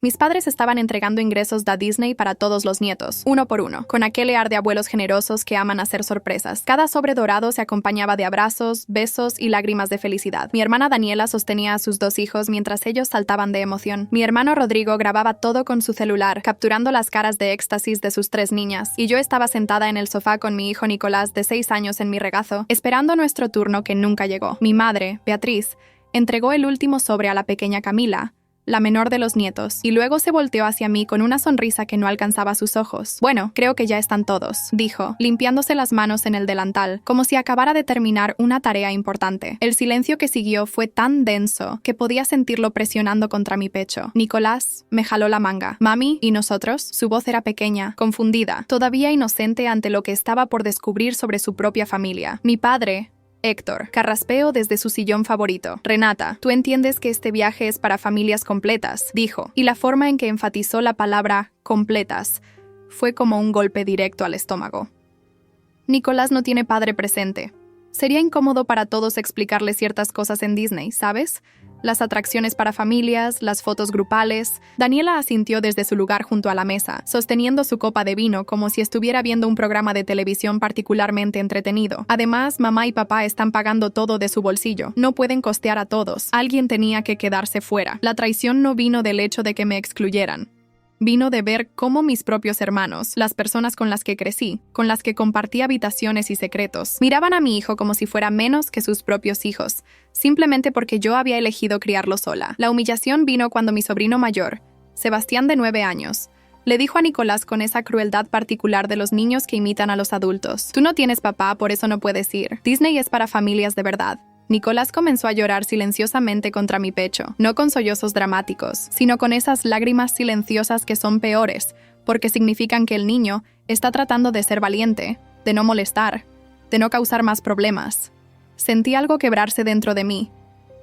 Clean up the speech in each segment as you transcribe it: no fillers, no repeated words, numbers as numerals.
Mis padres estaban entregando ingresos de Disney para todos los nietos, uno por uno, con aquel air de abuelos generosos que aman hacer sorpresas. Cada sobre dorado se acompañaba de abrazos, besos y lágrimas de felicidad. Mi hermana Daniela sostenía a sus dos hijos mientras ellos saltaban de emoción. Mi hermano Rodrigo grababa todo con su celular, capturando las caras de éxtasis de sus 3 niñas, y yo estaba sentada en el sofá con mi hijo Nicolás de 6 años en mi regazo, esperando nuestro turno que nunca llegó. Mi madre, Beatriz, entregó el último sobre a la pequeña Camila, la menor de los nietos, y luego se volteó hacia mí con una sonrisa que no alcanzaba sus ojos. «Bueno, creo que ya están todos», dijo, limpiándose las manos en el delantal, como si acabara de terminar una tarea importante. El silencio que siguió fue tan denso que podía sentirlo presionando contra mi pecho. Nicolás me jaló la manga. «Mami, ¿y nosotros?» Su voz era pequeña, confundida, todavía inocente ante lo que estaba por descubrir sobre su propia familia. Mi padre, Héctor, carraspeó desde su sillón favorito. «Renata, tú entiendes que este viaje es para familias completas», dijo, y la forma en que enfatizó la palabra completas fue como un golpe directo al estómago. Nicolás no tiene padre presente. Sería incómodo para todos explicarle ciertas cosas en Disney, ¿sabes? Las atracciones para familias, las fotos grupales. Daniela asintió desde su lugar junto a la mesa, sosteniendo su copa de vino como si estuviera viendo un programa de televisión particularmente entretenido. Además, mamá y papá están pagando todo de su bolsillo. No pueden costear a todos. Alguien tenía que quedarse fuera. La traición no vino del hecho de que me excluyeran. Vino de ver cómo mis propios hermanos, las personas con las que crecí, con las que compartí habitaciones y secretos, miraban a mi hijo como si fuera menos que sus propios hijos, simplemente porque yo había elegido criarlo sola. La humillación vino cuando mi sobrino mayor, Sebastián de 9 años, le dijo a Nicolás con esa crueldad particular de los niños que imitan a los adultos: «Tú no tienes papá, por eso no puedes ir. Disney es para familias de verdad». Nicolás comenzó a llorar silenciosamente contra mi pecho, no con sollozos dramáticos, sino con esas lágrimas silenciosas que son peores, porque significan que el niño está tratando de ser valiente, de no molestar, de no causar más problemas. Sentí algo quebrarse dentro de mí,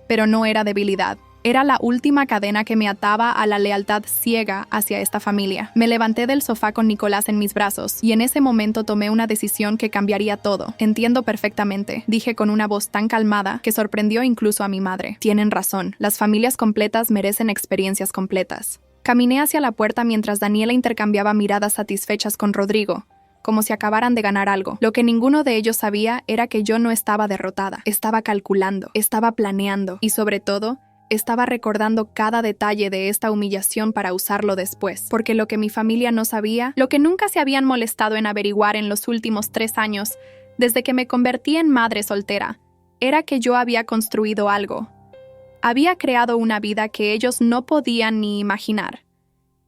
pero no era debilidad. Era la última cadena que me ataba a la lealtad ciega hacia esta familia. Me levanté del sofá con Nicolás en mis brazos y en ese momento tomé una decisión que cambiaría todo. «Entiendo perfectamente», dije con una voz tan calmada que sorprendió incluso a mi madre. «Tienen razón, las familias completas merecen experiencias completas». Caminé hacia la puerta mientras Daniela intercambiaba miradas satisfechas con Rodrigo, como si acabaran de ganar algo. Lo que ninguno de ellos sabía era que yo no estaba derrotada. Estaba calculando, estaba planeando y sobre todo, estaba recordando cada detalle de esta humillación para usarlo después, porque lo que mi familia no sabía, lo que nunca se habían molestado en averiguar en los últimos 3 años, desde que me convertí en madre soltera, era que yo había construido algo. Había creado una vida que ellos no podían ni imaginar.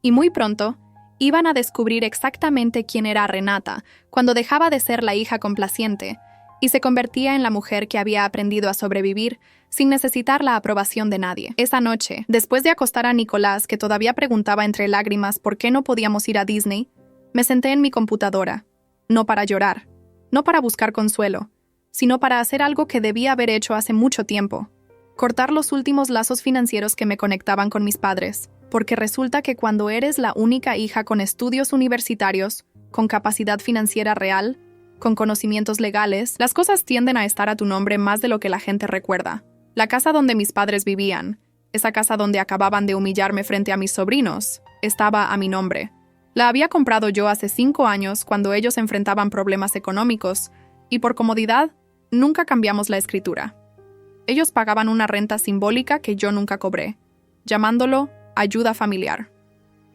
Y muy pronto, iban a descubrir exactamente quién era Renata, cuando dejaba de ser la hija complaciente, y se convertía en la mujer que había aprendido a sobrevivir sin necesitar la aprobación de nadie. Esa noche, después de acostar a Nicolás, que todavía preguntaba entre lágrimas por qué no podíamos ir a Disney, me senté en mi computadora, no para llorar, no para buscar consuelo, sino para hacer algo que debía haber hecho hace mucho tiempo: cortar los últimos lazos financieros que me conectaban con mis padres, porque resulta que cuando eres la única hija con estudios universitarios, con capacidad financiera real, con conocimientos legales, las cosas tienden a estar a tu nombre más de lo que la gente recuerda. La casa donde mis padres vivían, esa casa donde acababan de humillarme frente a mis sobrinos, estaba a mi nombre. La había comprado yo hace 5 años cuando ellos enfrentaban problemas económicos, y por comodidad, nunca cambiamos la escritura. Ellos pagaban una renta simbólica que yo nunca cobré, llamándolo ayuda familiar.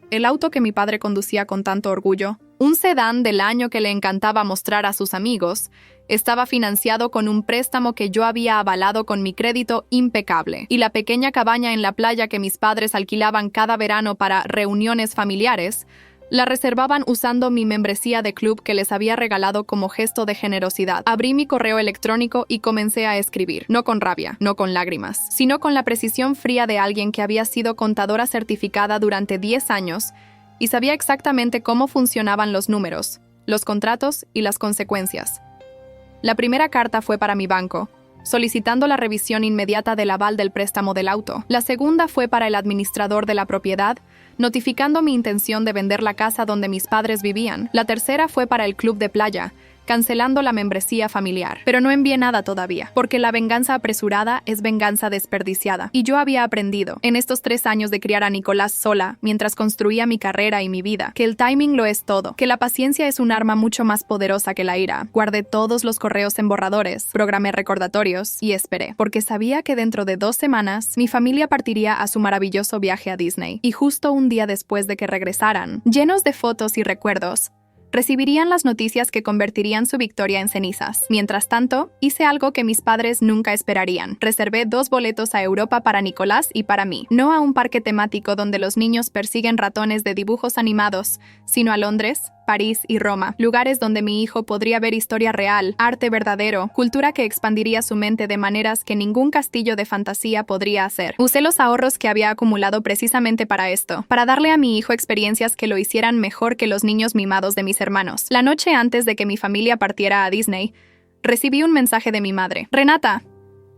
El auto que mi padre conducía con tanto orgullo, un sedán del año que le encantaba mostrar a sus amigos, estaba financiado con un préstamo que yo había avalado con mi crédito impecable. Y la pequeña cabaña en la playa que mis padres alquilaban cada verano para reuniones familiares, la reservaban usando mi membresía de club que les había regalado como gesto de generosidad. Abrí mi correo electrónico y comencé a escribir, no con rabia, no con lágrimas, sino con la precisión fría de alguien que había sido contadora certificada durante 10 años y sabía exactamente cómo funcionaban los números, los contratos y las consecuencias. La primera carta fue para mi banco, solicitando la revisión inmediata del aval del préstamo del auto. La segunda fue para el administrador de la propiedad, notificando mi intención de vender la casa donde mis padres vivían. La tercera fue para el club de playa, cancelando la membresía familiar. Pero no envié nada todavía, porque la venganza apresurada es venganza desperdiciada. Y yo había aprendido, en estos 3 años de criar a Nicolás sola, mientras construía mi carrera y mi vida, que el timing lo es todo, que la paciencia es un arma mucho más poderosa que la ira. Guardé todos los correos en borradores, programé recordatorios y esperé, porque sabía que dentro de 2 semanas mi familia partiría a su maravilloso viaje a Disney. Y justo un día después de que regresaran, llenos de fotos y recuerdos, recibirían las noticias que convertirían su victoria en cenizas. Mientras tanto, hice algo que mis padres nunca esperarían. Reservé 2 boletos a Europa para Nicolás y para mí. No a un parque temático donde los niños persiguen ratones de dibujos animados, sino a Londres, París y Roma, lugares donde mi hijo podría ver historia real, arte verdadero, cultura que expandiría su mente de maneras que ningún castillo de fantasía podría hacer. Usé los ahorros que había acumulado precisamente para esto, para darle a mi hijo experiencias que lo hicieran mejor que los niños mimados de mis hermanos. La noche antes de que mi familia partiera a Disney, recibí un mensaje de mi madre. Renata,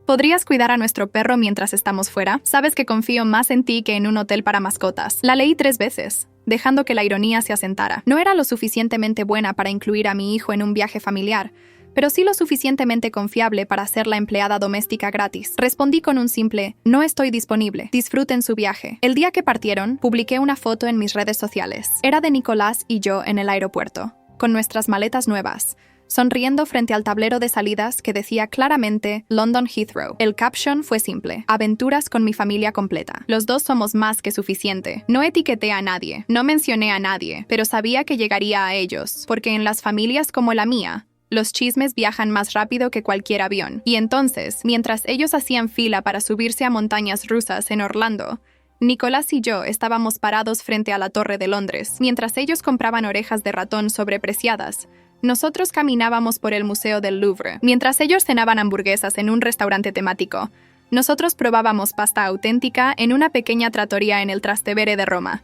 ¿podrías cuidar a nuestro perro mientras estamos fuera? Sabes que confío más en ti que en un hotel para mascotas. La leí 3 veces, dejando que la ironía se asentara. No era lo suficientemente buena para incluir a mi hijo en un viaje familiar, pero sí lo suficientemente confiable para ser la empleada doméstica gratis. Respondí con un simple, no estoy disponible. Disfruten su viaje. El día que partieron, publiqué una foto en mis redes sociales. Era de Nicolás y yo en el aeropuerto, con nuestras maletas nuevas, sonriendo frente al tablero de salidas que decía claramente London Heathrow. El caption fue simple: aventuras con mi familia completa. Los 2 somos más que suficiente. No etiqueté a nadie, no mencioné a nadie, pero sabía que llegaría a ellos, porque en las familias como la mía, los chismes viajan más rápido que cualquier avión. Y entonces, mientras ellos hacían fila para subirse a montañas rusas en Orlando, Nicolás y yo estábamos parados frente a la Torre de Londres. Mientras ellos compraban orejas de ratón sobrepreciadas, nosotros caminábamos por el Museo del Louvre. Mientras ellos cenaban hamburguesas en un restaurante temático, nosotros probábamos pasta auténtica en una pequeña trattoria en el Trastevere de Roma.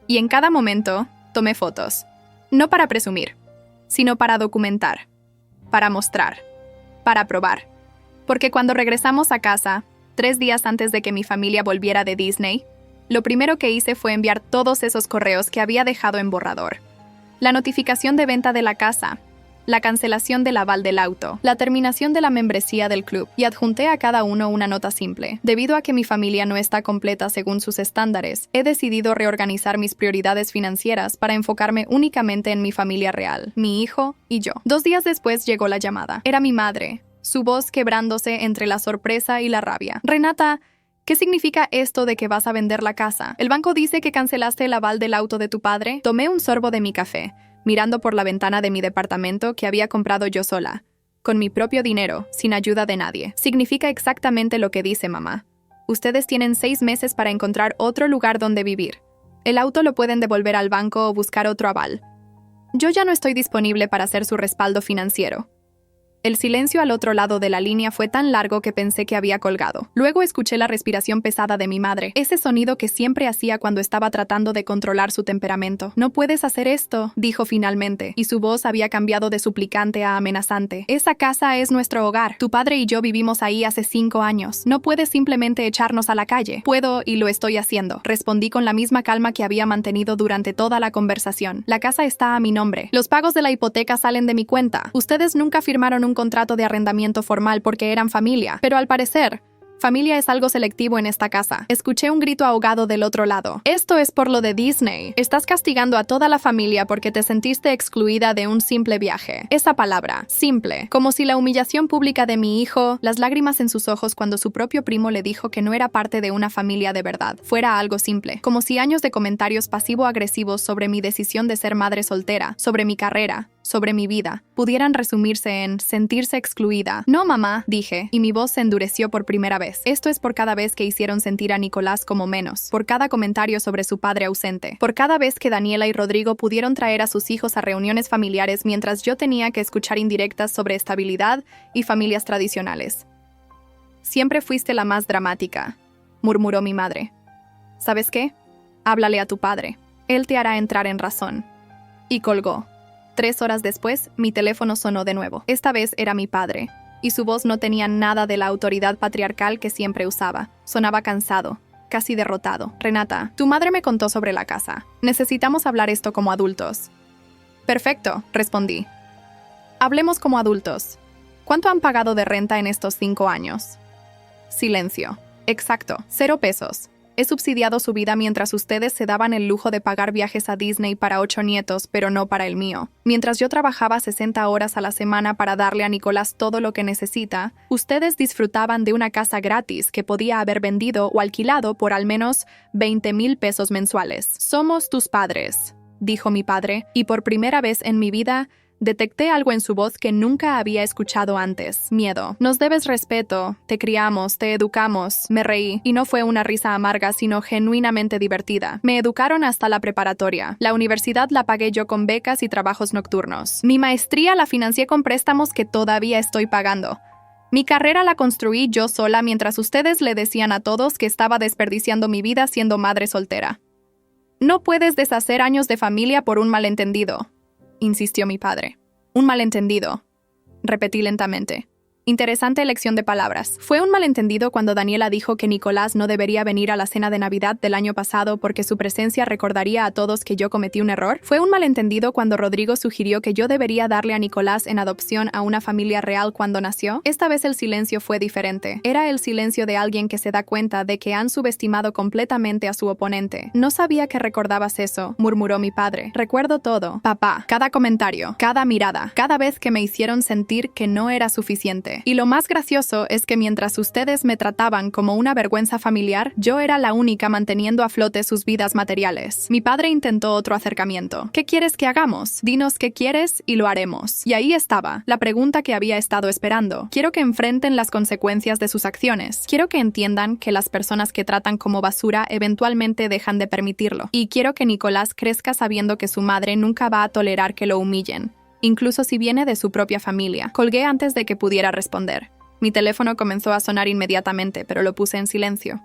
Y en cada momento, tomé fotos. No para presumir, sino para documentar, para mostrar, para probar. Porque cuando regresamos a casa, 3 días antes de que mi familia volviera de Disney, lo primero que hice fue enviar todos esos correos que había dejado en borrador. La notificación de venta de la casa, la cancelación del aval del auto, la terminación de la membresía del club, y adjunté a cada uno una nota simple. Debido a que mi familia no está completa según sus estándares, he decidido reorganizar mis prioridades financieras para enfocarme únicamente en mi familia real, mi hijo y yo. 2 días después llegó la llamada. Era mi madre, su voz quebrándose entre la sorpresa y la rabia. Renata, ¿qué significa esto de que vas a vender la casa? ¿El banco dice que cancelaste el aval del auto de tu padre? Tomé un sorbo de mi café, mirando por la ventana de mi departamento que había comprado yo sola, con mi propio dinero, sin ayuda de nadie. Significa exactamente lo que dice mamá. Ustedes tienen 6 meses para encontrar otro lugar donde vivir. El auto lo pueden devolver al banco o buscar otro aval. Yo ya no estoy disponible para ser su respaldo financiero. El silencio al otro lado de la línea fue tan largo que pensé que había colgado. Luego escuché la respiración pesada de mi madre, ese sonido que siempre hacía cuando estaba tratando de controlar su temperamento. «No puedes hacer esto», dijo finalmente, y su voz había cambiado de suplicante a amenazante. «Esa casa es nuestro hogar. Tu padre y yo vivimos ahí hace 5 años. No puedes simplemente echarnos a la calle». «Puedo y lo estoy haciendo», respondí con la misma calma que había mantenido durante toda la conversación. «La casa está a mi nombre. Los pagos de la hipoteca salen de mi cuenta. Ustedes nunca firmaron un contrato de arrendamiento formal porque eran familia, pero al parecer, familia es algo selectivo en esta casa». Escuché un grito ahogado del otro lado. «Esto es por lo de Disney. Estás castigando a toda la familia porque te sentiste excluida de un simple viaje». Esa palabra, simple, como si la humillación pública de mi hijo, las lágrimas en sus ojos cuando su propio primo le dijo que no era parte de una familia de verdad, fuera algo simple, como si años de comentarios pasivo-agresivos sobre mi decisión de ser madre soltera, sobre mi carrera, sobre mi vida, pudieran resumirse en sentirse excluida. «No, mamá», dije, y mi voz se endureció por primera vez. «Esto es por cada vez que hicieron sentir a Nicolás como menos, por cada comentario sobre su padre ausente, por cada vez que Daniela y Rodrigo pudieron traer a sus hijos a reuniones familiares mientras yo tenía que escuchar indirectas sobre estabilidad y familias tradicionales». «Siempre fuiste la más dramática», murmuró mi madre. «¿Sabes qué? Háblale a tu padre. Él te hará entrar en razón». Y colgó. 3 horas después, mi teléfono sonó de nuevo. Esta vez era mi padre, y su voz no tenía nada de la autoridad patriarcal que siempre usaba. Sonaba cansado, casi derrotado. «Renata, tu madre me contó sobre la casa. Necesitamos hablar esto como adultos». «Perfecto», respondí. Hablemos como adultos. ¿Cuánto han pagado de renta en estos 5 años? Silencio. Exacto, 0 pesos. He subsidiado su vida mientras ustedes se daban el lujo de pagar viajes a Disney para 8 nietos, pero no para el mío. Mientras yo trabajaba 60 horas a la semana para darle a Nicolás todo lo que necesita, ustedes disfrutaban de una casa gratis que podía haber vendido o alquilado por al menos 20,000 pesos mensuales. Somos tus padres, dijo mi padre, y por primera vez en mi vida, detecté algo en su voz que nunca había escuchado antes. Miedo. Nos debes respeto. Te criamos, te educamos. Me reí. Y no fue una risa amarga, sino genuinamente divertida. Me educaron hasta la preparatoria. La universidad la pagué yo con becas y trabajos nocturnos. Mi maestría la financié con préstamos que todavía estoy pagando. Mi carrera la construí yo sola mientras ustedes le decían a todos que estaba desperdiciando mi vida siendo madre soltera. No puedes deshacer años de familia por un malentendido, insistió mi padre. Un malentendido, repetí lentamente. Interesante elección de palabras. Fue un malentendido cuando Daniela dijo que Nicolás no debería venir a la cena de Navidad del año pasado porque su presencia recordaría a todos que yo cometí un error. Fue un malentendido cuando Rodrigo sugirió que yo debería darle a Nicolás en adopción a una familia real cuando nació. Esta vez el silencio fue diferente. Era el silencio de alguien que se da cuenta de que han subestimado completamente a su oponente. No sabía que recordabas eso, murmuró mi padre. Recuerdo todo. Papá, cada comentario, cada mirada, cada vez que me hicieron sentir que no era suficiente. Y lo más gracioso es que mientras ustedes me trataban como una vergüenza familiar, yo era la única manteniendo a flote sus vidas materiales. Mi padre intentó otro acercamiento. ¿Qué quieres que hagamos? Dinos qué quieres y lo haremos. Y ahí estaba, la pregunta que había estado esperando. Quiero que enfrenten las consecuencias de sus acciones. Quiero que entiendan que las personas que tratan como basura eventualmente dejan de permitirlo. Y quiero que Nicolás crezca sabiendo que su madre nunca va a tolerar que lo humillen, incluso si viene de su propia familia. Colgué antes de que pudiera responder. Mi teléfono comenzó a sonar inmediatamente, pero lo puse en silencio.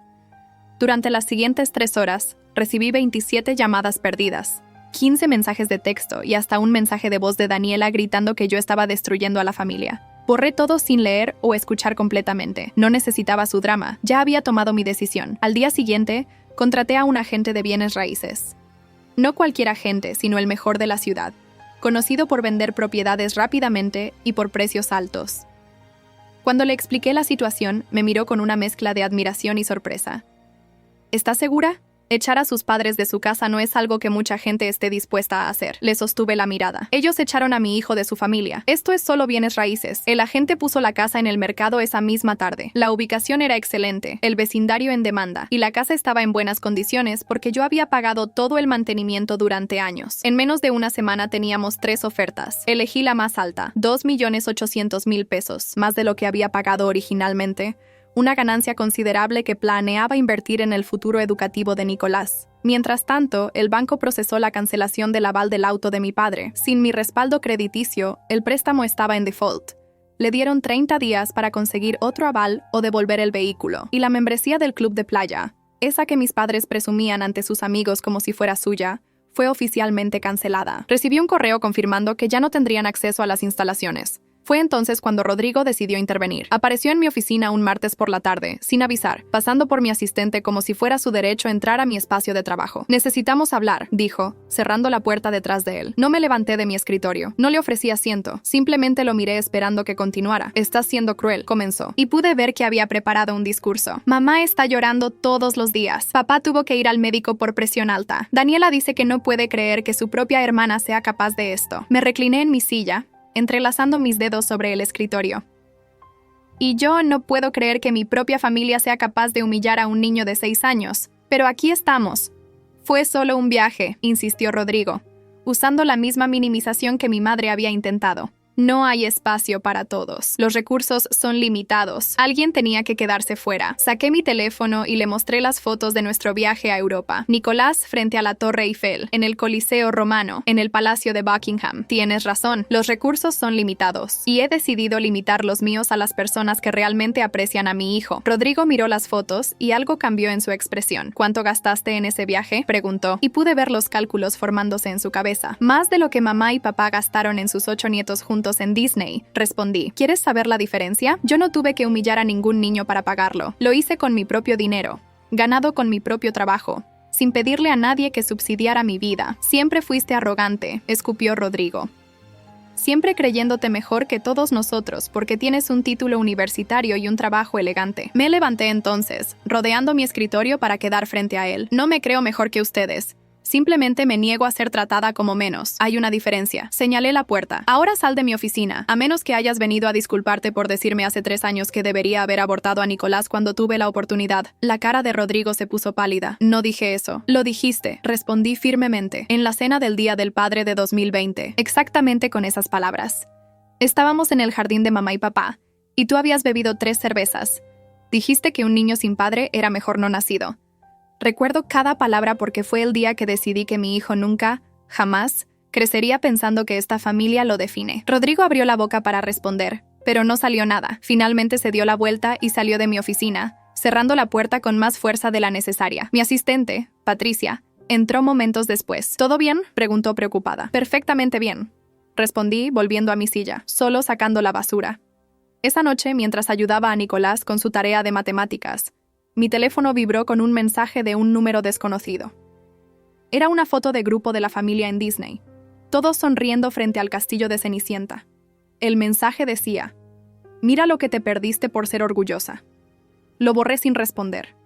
Durante las siguientes 3 horas, recibí 27 llamadas perdidas, 15 mensajes de texto y hasta un mensaje de voz de Daniela gritando que yo estaba destruyendo a la familia. Borré todo sin leer o escuchar completamente. No necesitaba su drama. Ya había tomado mi decisión. Al día siguiente, contraté a un agente de bienes raíces. No cualquier agente, sino el mejor de la ciudad, conocido por vender propiedades rápidamente y por precios altos. Cuando le expliqué la situación, me miró con una mezcla de admiración y sorpresa. ¿Estás segura? Echar a sus padres de su casa no es algo que mucha gente esté dispuesta a hacer. Le sostuve la mirada. Ellos echaron a mi hijo de su familia. Esto es solo bienes raíces. El agente puso la casa en el mercado esa misma tarde. La ubicación era excelente, el vecindario en demanda, y la casa estaba en buenas condiciones porque yo había pagado todo el mantenimiento durante años. En menos de una semana teníamos 3 ofertas. Elegí la más alta, 2,800,000 pesos, más de lo que había pagado originalmente. Una ganancia considerable que planeaba invertir en el futuro educativo de Nicolás. Mientras tanto, el banco procesó la cancelación del aval del auto de mi padre. Sin mi respaldo crediticio, el préstamo estaba en default. Le dieron 30 días para conseguir otro aval o devolver el vehículo. Y la membresía del club de playa, esa que mis padres presumían ante sus amigos como si fuera suya, fue oficialmente cancelada. Recibí un correo confirmando que ya no tendrían acceso a las instalaciones. Fue entonces cuando Rodrigo decidió intervenir. Apareció en mi oficina un martes por la tarde, sin avisar, pasando por mi asistente como si fuera su derecho entrar a mi espacio de trabajo. Necesitamos hablar, dijo, cerrando la puerta detrás de él. No me levanté de mi escritorio. No le ofrecí asiento. Simplemente lo miré esperando que continuara. Estás siendo cruel, comenzó. Y pude ver que había preparado un discurso. Mamá está llorando todos los días. Papá tuvo que ir al médico por presión alta. Daniela dice que no puede creer que su propia hermana sea capaz de esto. Me recliné en mi silla, entrelazando mis dedos sobre el escritorio. Y yo no puedo creer que mi propia familia sea capaz de humillar a un niño de 6 años. Pero aquí estamos. Fue solo un viaje, insistió Rodrigo, usando la misma minimización que mi madre había intentado. No hay espacio para todos. Los recursos son limitados. Alguien tenía que quedarse fuera. Saqué mi teléfono y le mostré las fotos de nuestro viaje a Europa. Nicolás frente a la Torre Eiffel, en el Coliseo Romano, en el Palacio de Buckingham. Tienes razón, los recursos son limitados. Y he decidido limitar los míos a las personas que realmente aprecian a mi hijo. Rodrigo miró las fotos y algo cambió en su expresión. ¿Cuánto gastaste en ese viaje?, preguntó, y pude ver los cálculos formándose en su cabeza. Más de lo que mamá y papá gastaron en sus 8 nietos juntos en Disney, respondí. ¿Quieres saber la diferencia? Yo no tuve que humillar a ningún niño para pagarlo. Lo hice con mi propio dinero, ganado con mi propio trabajo, sin pedirle a nadie que subsidiara mi vida. Siempre fuiste arrogante, escupió Rodrigo. siempre creyéndote mejor que todos nosotros porque tienes un título universitario y un trabajo elegante. Me levanté entonces, rodeando mi escritorio para quedar frente a él. No me creo mejor que ustedes. Simplemente me niego a ser tratada como menos. Hay una diferencia. Señalé la puerta. Ahora sal de mi oficina, a menos que hayas venido a disculparte por decirme hace 3 años que debería haber abortado a Nicolás cuando tuve la oportunidad. La cara de Rodrigo se puso pálida. No dije eso. Lo dijiste, respondí firmemente, en la cena del Día del Padre de 2020. Exactamente con esas palabras. Estábamos en el jardín de mamá y papá, y tú habías bebido 3 cervezas. Dijiste que un niño sin padre era mejor no nacido. Recuerdo cada palabra porque fue el día que decidí que mi hijo nunca, jamás, crecería pensando que esta familia lo define. Rodrigo abrió la boca para responder, pero no salió nada. Finalmente se dio la vuelta y salió de mi oficina, cerrando la puerta con más fuerza de la necesaria. Mi asistente, Patricia, entró momentos después. ¿Todo bien?, preguntó preocupada. Perfectamente bien, respondí, volviendo a mi silla, solo sacando la basura. Esa noche, mientras ayudaba a Nicolás con su tarea de matemáticas, mi teléfono vibró con un mensaje de un número desconocido. Era una foto de grupo de la familia en Disney, todos sonriendo frente al castillo de Cenicienta. El mensaje decía: «Mira lo que te perdiste por ser orgullosa». Lo borré sin responder.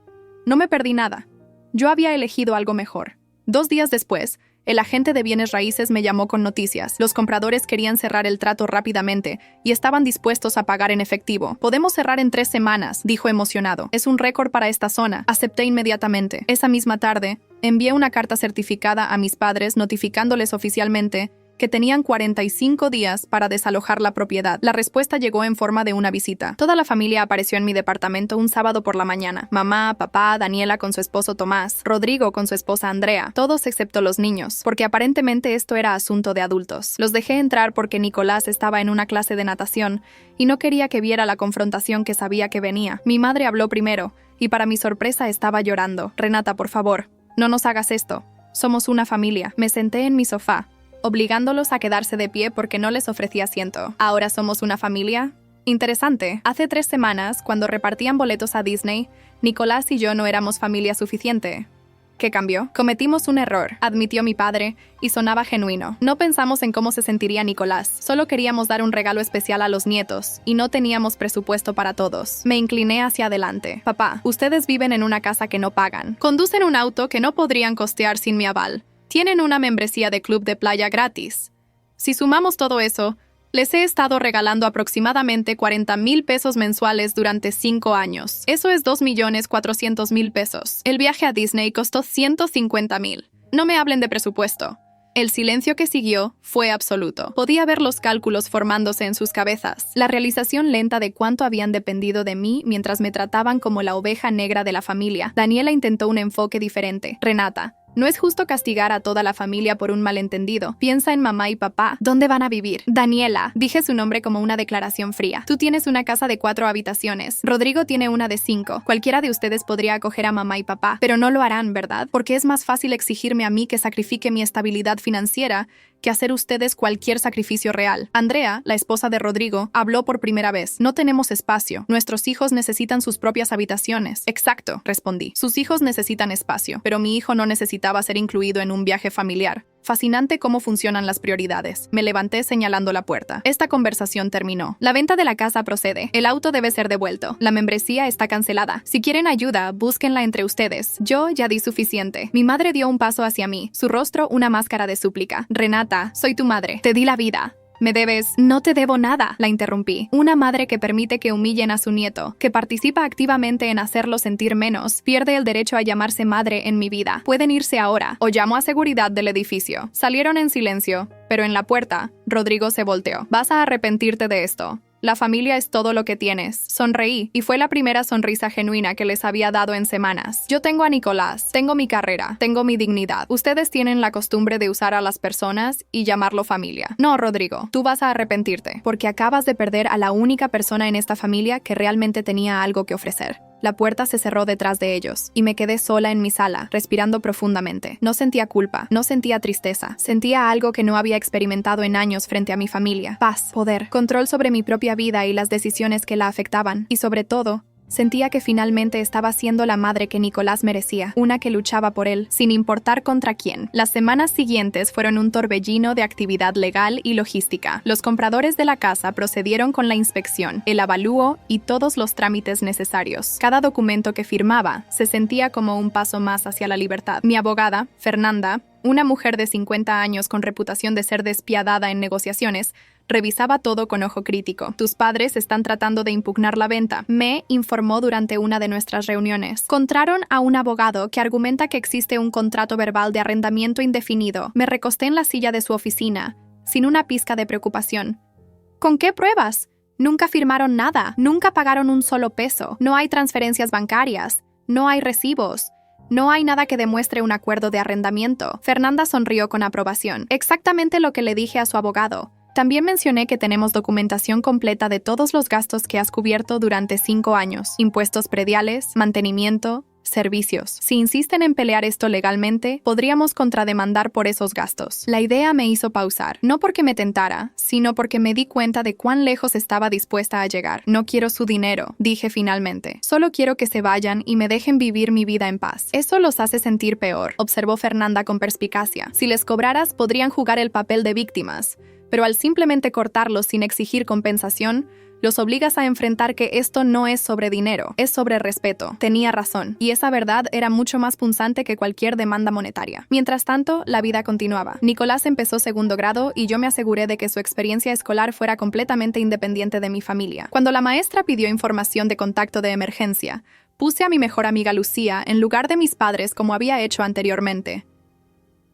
No me perdí nada. Yo había elegido algo mejor. 2 días después, el agente de bienes raíces me llamó con noticias. Los compradores querían cerrar el trato rápidamente y estaban dispuestos a pagar en efectivo. «Podemos cerrar en 3 semanas», dijo emocionado. «Es un récord para esta zona». Acepté inmediatamente. Esa misma tarde, envié una carta certificada a mis padres notificándoles oficialmente que tenían 45 días para desalojar la propiedad. La respuesta llegó en forma de una visita. Toda la familia apareció en mi departamento un sábado por la mañana. Mamá, papá, Daniela con su esposo Tomás, Rodrigo con su esposa Andrea, todos excepto los niños, porque aparentemente esto era asunto de adultos. Los dejé entrar porque Nicolás estaba en una clase de natación y no quería que viera la confrontación que sabía que venía. Mi madre habló primero y para mi sorpresa estaba llorando. «Renata, por favor, no nos hagas esto. Somos una familia». Me senté en mi sofá, obligándolos a quedarse de pie porque no les ofrecí asiento. ¿Ahora somos una familia? Interesante. Hace 3 semanas, cuando repartían boletos a Disney, Nicolás y yo no éramos familia suficiente. ¿Qué cambió? Cometimos un error, admitió mi padre, y sonaba genuino. No pensamos en cómo se sentiría Nicolás. Solo queríamos dar un regalo especial a los nietos, y no teníamos presupuesto para todos. Me incliné hacia adelante. «Papá, ustedes viven en una casa que no pagan. Conducen un auto que no podrían costear sin mi aval. Tienen una membresía de club de playa gratis. Si sumamos todo eso, les he estado regalando aproximadamente 40,000 pesos mensuales durante 5 años. Eso es 2,400,000 pesos. El viaje a Disney costó 150,000. No me hablen de presupuesto». El silencio que siguió fue absoluto. Podía ver los cálculos formándose en sus cabezas, la realización lenta de cuánto habían dependido de mí mientras me trataban como la oveja negra de la familia. Daniela intentó un enfoque diferente. «Renata, no es justo castigar a toda la familia por un malentendido. Piensa en mamá y papá. ¿Dónde van a vivir?» «Daniela», dije su nombre como una declaración fría. «Tú tienes una casa de 4 habitaciones. Rodrigo tiene una de 5. Cualquiera de ustedes podría acoger a mamá y papá, pero no lo harán, ¿verdad? Porque es más fácil exigirme a mí que sacrifique mi estabilidad financiera que hacer ustedes cualquier sacrificio real». Andrea, la esposa de Rodrigo, habló por primera vez. «No tenemos espacio. Nuestros hijos necesitan sus propias habitaciones». «Exacto», respondí. «Sus hijos necesitan espacio, pero mi hijo no necesitaba ser incluido en un viaje familiar». Fascinante cómo funcionan las prioridades. Me levanté señalando la puerta. Esta conversación terminó. «La venta de la casa procede. El auto debe ser devuelto. La membresía está cancelada. Si quieren ayuda, búsquenla entre ustedes. Yo ya di suficiente». Mi madre dio un paso hacia mí, su rostro una máscara de súplica. «Renata, soy tu madre. Te di la vida. Me debes». «No te debo nada», la interrumpí. «Una madre que permite que humillen a su nieto, que participa activamente en hacerlo sentir menos, pierde el derecho a llamarse madre en mi vida. Pueden irse ahora, o llamo a seguridad del edificio». Salieron en silencio, pero en la puerta, Rodrigo se volteó. «Vas a arrepentirte de esto. La familia es todo lo que tienes». Sonreí, y fue la primera sonrisa genuina que les había dado en semanas. «Yo tengo a Nicolás, tengo mi carrera, tengo mi dignidad. Ustedes tienen la costumbre de usar a las personas y llamarlo familia. No, Rodrigo, tú vas a arrepentirte, porque acabas de perder a la única persona en esta familia que realmente tenía algo que ofrecer». La puerta se cerró detrás de ellos, y me quedé sola en mi sala, respirando profundamente. No sentía culpa, no sentía tristeza. Sentía algo que no había experimentado en años frente a mi familia. Paz, poder, control sobre mi propia vida y las decisiones que la afectaban. Y sobre todo, Sentía que finalmente estaba siendo la madre que Nicolás merecía, una que luchaba por él, sin importar contra quién. Las semanas siguientes fueron un torbellino de actividad legal y logística. Los compradores de la casa procedieron con la inspección, el avalúo y todos los trámites necesarios. Cada documento que firmaba se sentía como un paso más hacia la libertad. Mi abogada, Fernanda, una mujer de 50 años con reputación de ser despiadada en negociaciones, revisaba todo con ojo crítico. Tus padres están tratando de impugnar la venta, me informó durante una de nuestras reuniones. Encontraron a un abogado que argumenta que existe un contrato verbal de arrendamiento indefinido. Me recosté en la silla de su oficina, sin una pizca de preocupación. ¿Con qué pruebas? Nunca firmaron nada, nunca pagaron un solo peso, no hay transferencias bancarias, no hay recibos. No hay nada que demuestre un acuerdo de arrendamiento. Fernanda sonrió con aprobación. Exactamente lo que le dije a su abogado. También mencioné que tenemos documentación completa de todos los gastos que has cubierto durante 5 años. Impuestos prediales, mantenimiento, servicios. Si insisten en pelear esto legalmente, podríamos contrademandar por esos gastos. La idea me hizo pausar, no porque me tentara, sino porque me di cuenta de cuán lejos estaba dispuesta a llegar. No quiero su dinero, dije finalmente. Solo quiero que se vayan y me dejen vivir mi vida en paz. Eso los hace sentir peor, observó Fernanda con perspicacia. Si les cobraras, podrían jugar el papel de víctimas, pero al simplemente cortarlos sin exigir compensación, los obligas a enfrentar que esto no es sobre dinero, es sobre respeto. Tenía razón, y esa verdad era mucho más punzante que cualquier demanda monetaria. Mientras tanto, la vida continuaba. Nicolás empezó 2º grado y yo me aseguré de que su experiencia escolar fuera completamente independiente de mi familia. Cuando la maestra pidió información de contacto de emergencia, puse a mi mejor amiga Lucía en lugar de mis padres como había hecho anteriormente.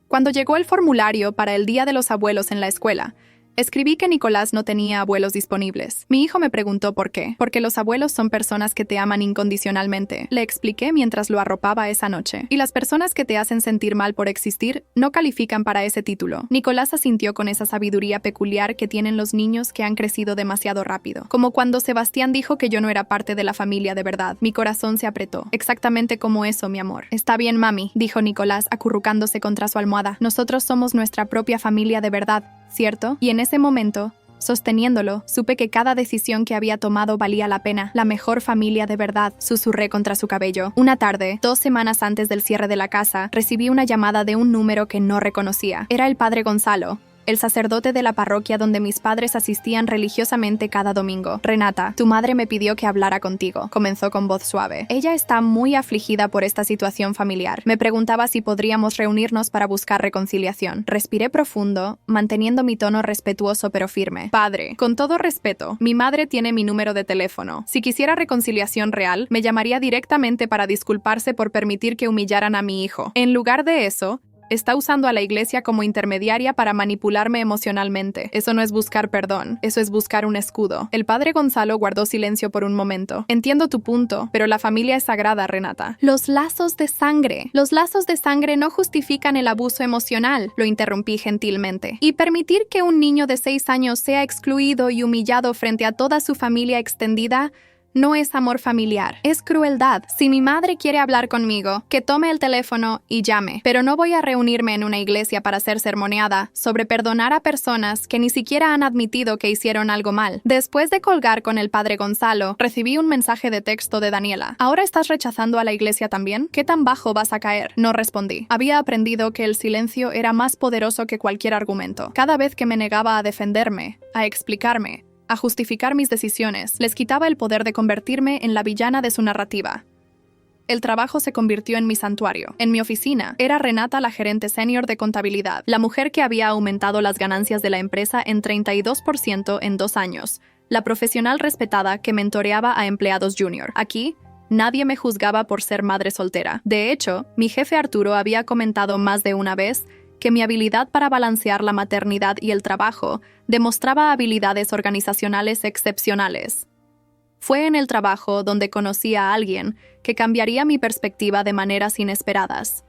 Cuando llegó el formulario para el Día de los Abuelos en la escuela, escribí que Nicolás no tenía abuelos disponibles. Mi hijo me preguntó por qué. Porque los abuelos son personas que te aman incondicionalmente. Le expliqué mientras lo arropaba esa noche. Y las personas que te hacen sentir mal por existir no califican para ese título. Nicolás asintió con esa sabiduría peculiar que tienen los niños que han crecido demasiado rápido. Como cuando Sebastián dijo que yo no era parte de la familia de verdad. Mi corazón se apretó. Exactamente como eso, mi amor. Está bien, mami, dijo Nicolás, acurrucándose contra su almohada. Nosotros somos nuestra propia familia de verdad, ¿cierto? Y en ese momento, sosteniéndolo, supe que cada decisión que había tomado valía la pena. La mejor familia de verdad, susurré contra su cabello. Una tarde, 2 semanas antes del cierre de la casa, recibí una llamada de un número que no reconocía. Era el padre Gonzalo, el sacerdote de la parroquia donde mis padres asistían religiosamente cada domingo. Renata, tu madre me pidió que hablara contigo, comenzó con voz suave. Ella está muy afligida por esta situación familiar. Me preguntaba si podríamos reunirnos para buscar reconciliación. Respiré profundo, manteniendo mi tono respetuoso pero firme. Padre, con todo respeto, mi madre tiene mi número de teléfono. Si quisiera reconciliación real, me llamaría directamente para disculparse por permitir que humillaran a mi hijo. En lugar de eso, está usando a la iglesia como intermediaria para manipularme emocionalmente. Eso no es buscar perdón, eso es buscar un escudo. El padre Gonzalo guardó silencio por un momento. Entiendo tu punto, pero la familia es sagrada, Renata. Los lazos de sangre no justifican el abuso emocional, lo interrumpí gentilmente. Y permitir que un niño de 6 años sea excluido y humillado frente a toda su familia extendida no es amor familiar, es crueldad. Si mi madre quiere hablar conmigo, que tome el teléfono y llame. Pero no voy a reunirme en una iglesia para ser sermoneada sobre perdonar a personas que ni siquiera han admitido que hicieron algo mal. Después de colgar con el padre Gonzalo, recibí un mensaje de texto de Daniela. ¿Ahora estás rechazando a la iglesia también? ¿Qué tan bajo vas a caer? No respondí. Había aprendido que el silencio era más poderoso que cualquier argumento. Cada vez que me negaba a defenderme, a explicarme, a justificar mis decisiones, les quitaba el poder de convertirme en la villana de su narrativa. El trabajo se convirtió en mi santuario. En mi oficina, era Renata la gerente senior de contabilidad, la mujer que había aumentado las ganancias de la empresa en 32% en 2 años, la profesional respetada que mentoreaba a empleados junior. Aquí, nadie me juzgaba por ser madre soltera. De hecho, mi jefe Arturo había comentado más de una vez que mi habilidad para balancear la maternidad y el trabajo demostraba habilidades organizacionales excepcionales. Fue en el trabajo donde conocí a alguien que cambiaría mi perspectiva de maneras inesperadas.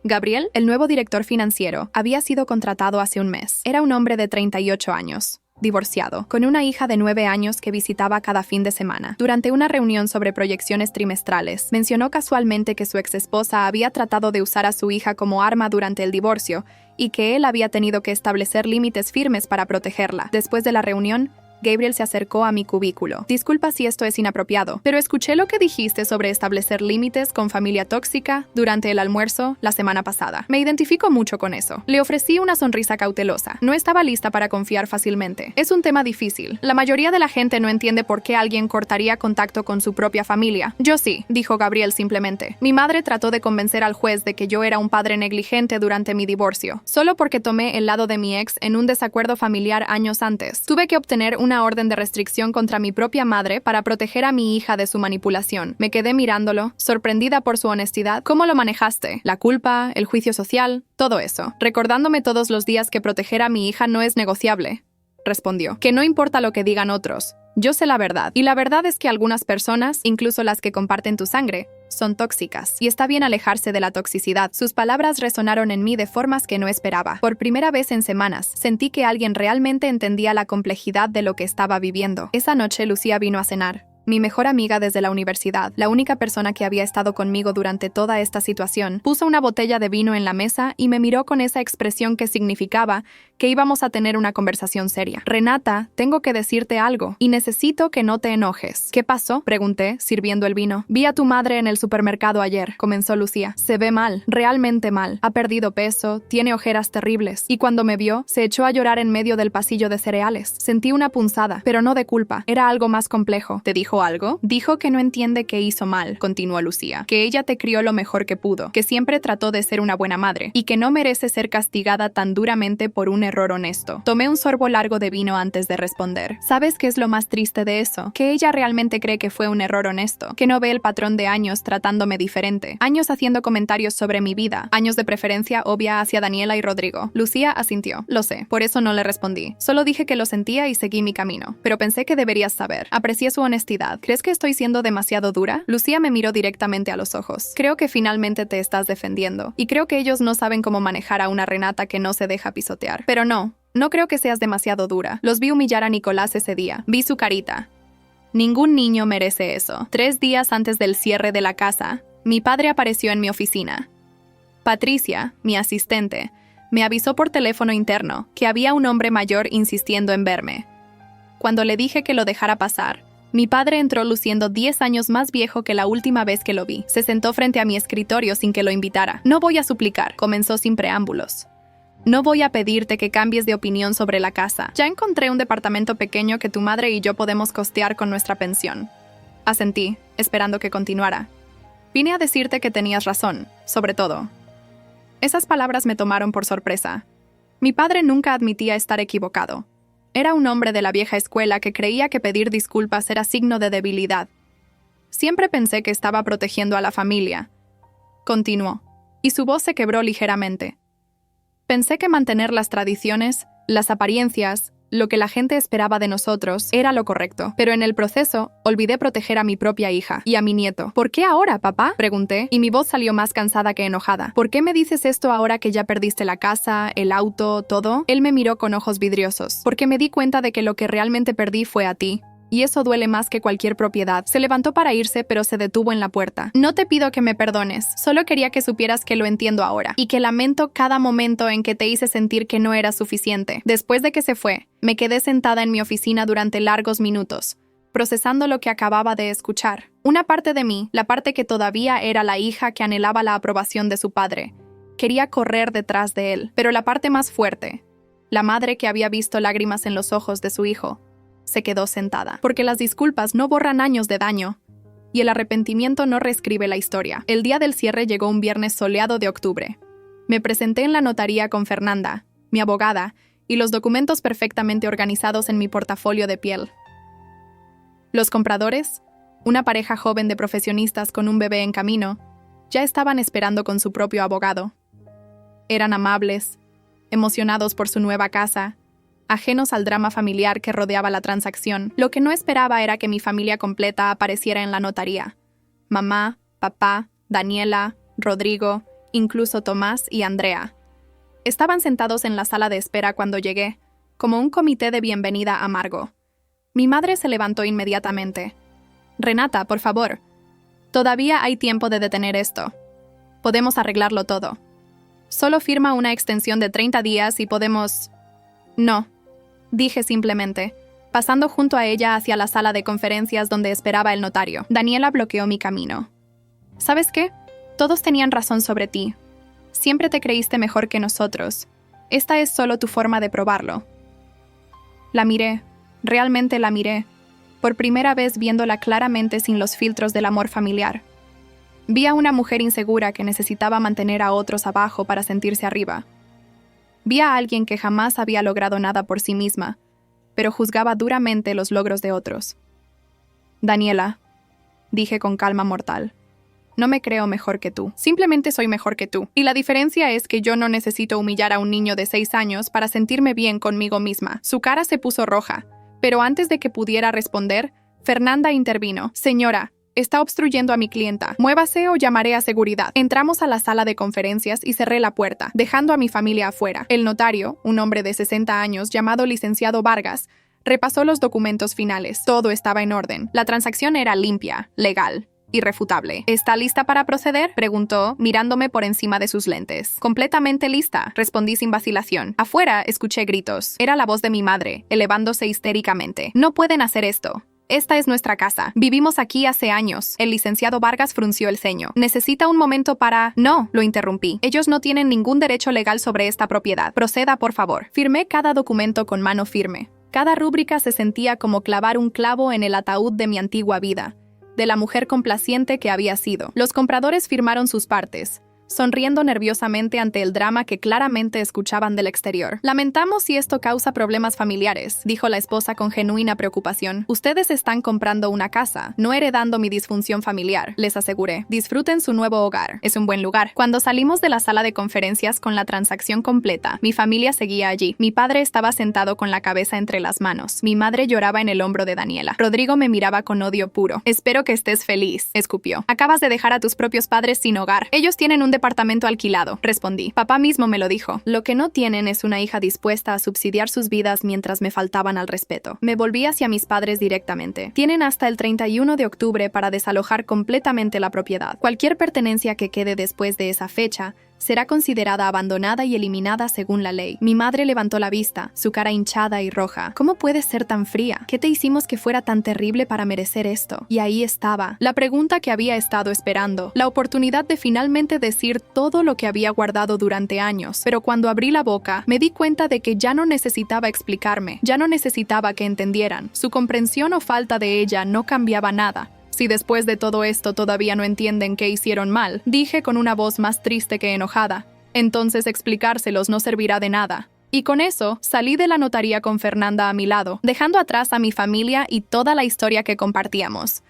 Gabriel, el nuevo director financiero, había sido contratado hace un mes. Era un hombre de 38 años. Divorciado, con una hija de 9 años que visitaba cada fin de semana. Durante una reunión sobre proyecciones trimestrales, mencionó casualmente que su exesposa había tratado de usar a su hija como arma durante el divorcio y que él había tenido que establecer límites firmes para protegerla. Después de la reunión, Gabriel se acercó a mi cubículo. Disculpa si esto es inapropiado, pero escuché lo que dijiste sobre establecer límites con familia tóxica durante el almuerzo la semana pasada. Me identifico mucho con eso. Le ofrecí una sonrisa cautelosa. No estaba lista para confiar fácilmente. Es un tema difícil. La mayoría de la gente no entiende por qué alguien cortaría contacto con su propia familia. Yo sí, dijo Gabriel simplemente. Mi madre trató de convencer al juez de que yo era un padre negligente durante mi divorcio, solo porque tomé el lado de mi ex en un desacuerdo familiar años antes. Tuve que obtener una orden de restricción contra mi propia madre para proteger a mi hija de su manipulación. Me quedé mirándolo, sorprendida por su honestidad. ¿Cómo lo manejaste? La culpa, el juicio social, todo eso. Recordándome todos los días que proteger a mi hija no es negociable. Respondió. Que no importa lo que digan otros. Yo sé la verdad. Y la verdad es que algunas personas, incluso las que comparten tu sangre, son tóxicas. Y está bien alejarse de la toxicidad. Sus palabras resonaron en mí de formas que no esperaba. Por primera vez en semanas, sentí que alguien realmente entendía la complejidad de lo que estaba viviendo. Esa noche, Lucía vino a cenar. Mi mejor amiga desde la universidad, la única persona que había estado conmigo durante toda esta situación, puso una botella de vino en la mesa y me miró con esa expresión que significaba que íbamos a tener una conversación seria. Renata, tengo que decirte algo y necesito que no te enojes. ¿Qué pasó? Pregunté, sirviendo el vino. Vi a tu madre en el supermercado ayer, comenzó Lucía. Se ve mal, realmente mal. Ha perdido peso, tiene ojeras terribles. Y cuando me vio, se echó a llorar en medio del pasillo de cereales. Sentí una punzada, pero no de culpa. Era algo más complejo. ¿Te dijo algo? Dijo que no entiende qué hizo mal, continuó Lucía. Que ella te crió lo mejor que pudo, que siempre trató de ser una buena madre y que no merece ser castigada tan duramente por un error honesto. Tomé un sorbo largo de vino antes de responder. ¿Sabes qué es lo más triste de eso? Que ella realmente cree que fue un error honesto, que no ve el patrón de años tratándome diferente, años haciendo comentarios sobre mi vida, años de preferencia obvia hacia Daniela y Rodrigo. Lucía asintió. Lo sé, por eso no le respondí. Solo dije que lo sentía y seguí mi camino. Pero pensé que deberías saber. Aprecié su honestidad. ¿Crees que estoy siendo demasiado dura? Lucía me miró directamente a los ojos. Creo que finalmente te estás defendiendo. Y creo que ellos no saben cómo manejar a una Renata que no se deja pisotear. Pero no creo que seas demasiado dura. Los vi humillar a Nicolás ese día. Vi su carita. Ningún niño merece eso. 3 días antes del cierre de la casa, mi padre apareció en mi oficina. Patricia, mi asistente, me avisó por teléfono interno que había un hombre mayor insistiendo en verme. Cuando le dije que lo dejara pasar, mi padre entró luciendo 10 años más viejo que la última vez que lo vi. Se sentó frente a mi escritorio sin que lo invitara. No voy a suplicar, comenzó sin preámbulos. No voy a pedirte que cambies de opinión sobre la casa. Ya encontré un departamento pequeño que tu madre y yo podemos costear con nuestra pensión. Asentí, esperando que continuara. Vine a decirte que tenías razón, sobre todo. Esas palabras me tomaron por sorpresa. Mi padre nunca admitía estar equivocado. Era un hombre de la vieja escuela que creía que pedir disculpas era signo de debilidad. Siempre pensé que estaba protegiendo a la familia. Continuó, y su voz se quebró ligeramente. Pensé que mantener las tradiciones, las apariencias, lo que la gente esperaba de nosotros, era lo correcto. Pero en el proceso, olvidé proteger a mi propia hija y a mi nieto. ¿Por qué ahora, papá? Pregunté, y mi voz salió más cansada que enojada. ¿Por qué me dices esto ahora que ya perdiste la casa, el auto, todo? Él me miró con ojos vidriosos. Porque me di cuenta de que lo que realmente perdí fue a ti. Y eso duele más que cualquier propiedad. Se levantó para irse, pero se detuvo en la puerta. No te pido que me perdones, solo quería que supieras que lo entiendo ahora, y que lamento cada momento en que te hice sentir que no era suficiente. Después de que se fue, me quedé sentada en mi oficina durante largos minutos, procesando lo que acababa de escuchar. Una parte de mí, la parte que todavía era la hija que anhelaba la aprobación de su padre, quería correr detrás de él, pero la parte más fuerte, la madre que había visto lágrimas en los ojos de su hijo, se quedó sentada, porque las disculpas no borran años de daño, y el arrepentimiento no reescribe la historia. El día del cierre llegó un viernes soleado de octubre. Me presenté en la notaría con Fernanda, mi abogada, y los documentos perfectamente organizados en mi portafolio de piel. Los compradores, una pareja joven de profesionistas con un bebé en camino, ya estaban esperando con su propio abogado. Eran amables, emocionados por su nueva casa, ajenos al drama familiar que rodeaba la transacción. Lo que no esperaba era que mi familia completa apareciera en la notaría. Mamá, papá, Daniela, Rodrigo, incluso Tomás y Andrea. Estaban sentados en la sala de espera cuando llegué, como un comité de bienvenida amargo. Mi madre se levantó inmediatamente. Renata, por favor. Todavía hay tiempo de detener esto. Podemos arreglarlo todo. Solo firma una extensión de 30 días y podemos... No. Dije simplemente, pasando junto a ella hacia la sala de conferencias donde esperaba el notario. Daniela bloqueó mi camino. ¿Sabes qué? Todos tenían razón sobre ti. Siempre te creíste mejor que nosotros. Esta es solo tu forma de probarlo. La miré. Realmente la miré. Por primera vez viéndola claramente sin los filtros del amor familiar. Vi a una mujer insegura que necesitaba mantener a otros abajo para sentirse arriba. Vi a alguien que jamás había logrado nada por sí misma, pero juzgaba duramente los logros de otros. Daniela, dije con calma mortal, no me creo mejor que tú. Simplemente soy mejor que tú. Y la diferencia es que yo no necesito humillar a un niño de 6 años para sentirme bien conmigo misma. Su cara se puso roja, pero antes de que pudiera responder, Fernanda intervino. Señora, está obstruyendo a mi clienta. Muévase o llamaré a seguridad. Entramos a la sala de conferencias y cerré la puerta, dejando a mi familia afuera. El notario, un hombre de 60 años llamado licenciado Vargas, repasó los documentos finales. Todo estaba en orden. La transacción era limpia, legal, irrefutable. ¿Está lista para proceder?, preguntó, mirándome por encima de sus lentes. Completamente lista, respondí sin vacilación. Afuera escuché gritos. Era la voz de mi madre, elevándose histéricamente. No pueden hacer esto. Esta es nuestra casa. Vivimos aquí hace años. El licenciado Vargas frunció el ceño. ¿Necesita un momento para...? No, lo interrumpí. Ellos no tienen ningún derecho legal sobre esta propiedad. Proceda, por favor. Firmé cada documento con mano firme. Cada rúbrica se sentía como clavar un clavo en el ataúd de mi antigua vida, de la mujer complaciente que había sido. Los compradores firmaron sus partes, sonriendo nerviosamente ante el drama que claramente escuchaban del exterior. Lamentamos si esto causa problemas familiares, dijo la esposa con genuina preocupación. Ustedes están comprando una casa, no heredando mi disfunción familiar, les aseguré. Disfruten su nuevo hogar, es un buen lugar. Cuando salimos de la sala de conferencias con la transacción completa, mi familia seguía allí. Mi padre estaba sentado con la cabeza entre las manos. Mi madre lloraba en el hombro de Daniela. Rodrigo me miraba con odio puro. Espero que estés feliz, escupió. Acabas de dejar a tus propios padres sin hogar. Ellos tienen un departamento alquilado, respondí. Papá mismo me lo dijo. Lo que no tienen es una hija dispuesta a subsidiar sus vidas mientras me faltaban al respeto. Me volví hacia mis padres directamente. Tienen hasta el 31 de octubre para desalojar completamente la propiedad. Cualquier pertenencia que quede después de esa fecha será considerada abandonada y eliminada según la ley. Mi madre levantó la vista, su cara hinchada y roja. ¿Cómo puedes ser tan fría? ¿Qué te hicimos que fuera tan terrible para merecer esto? Y ahí estaba, la pregunta que había estado esperando, la oportunidad de finalmente decir todo lo que había guardado durante años. Pero cuando abrí la boca, me di cuenta de que ya no necesitaba explicarme, ya no necesitaba que entendieran. Su comprensión o falta de ella no cambiaba nada. Si después de todo esto todavía no entienden qué hicieron mal, dije con una voz más triste que enojada, entonces explicárselos no servirá de nada. Y con eso, salí de la notaría con Fernanda a mi lado, dejando atrás a mi familia y toda la historia que compartíamos.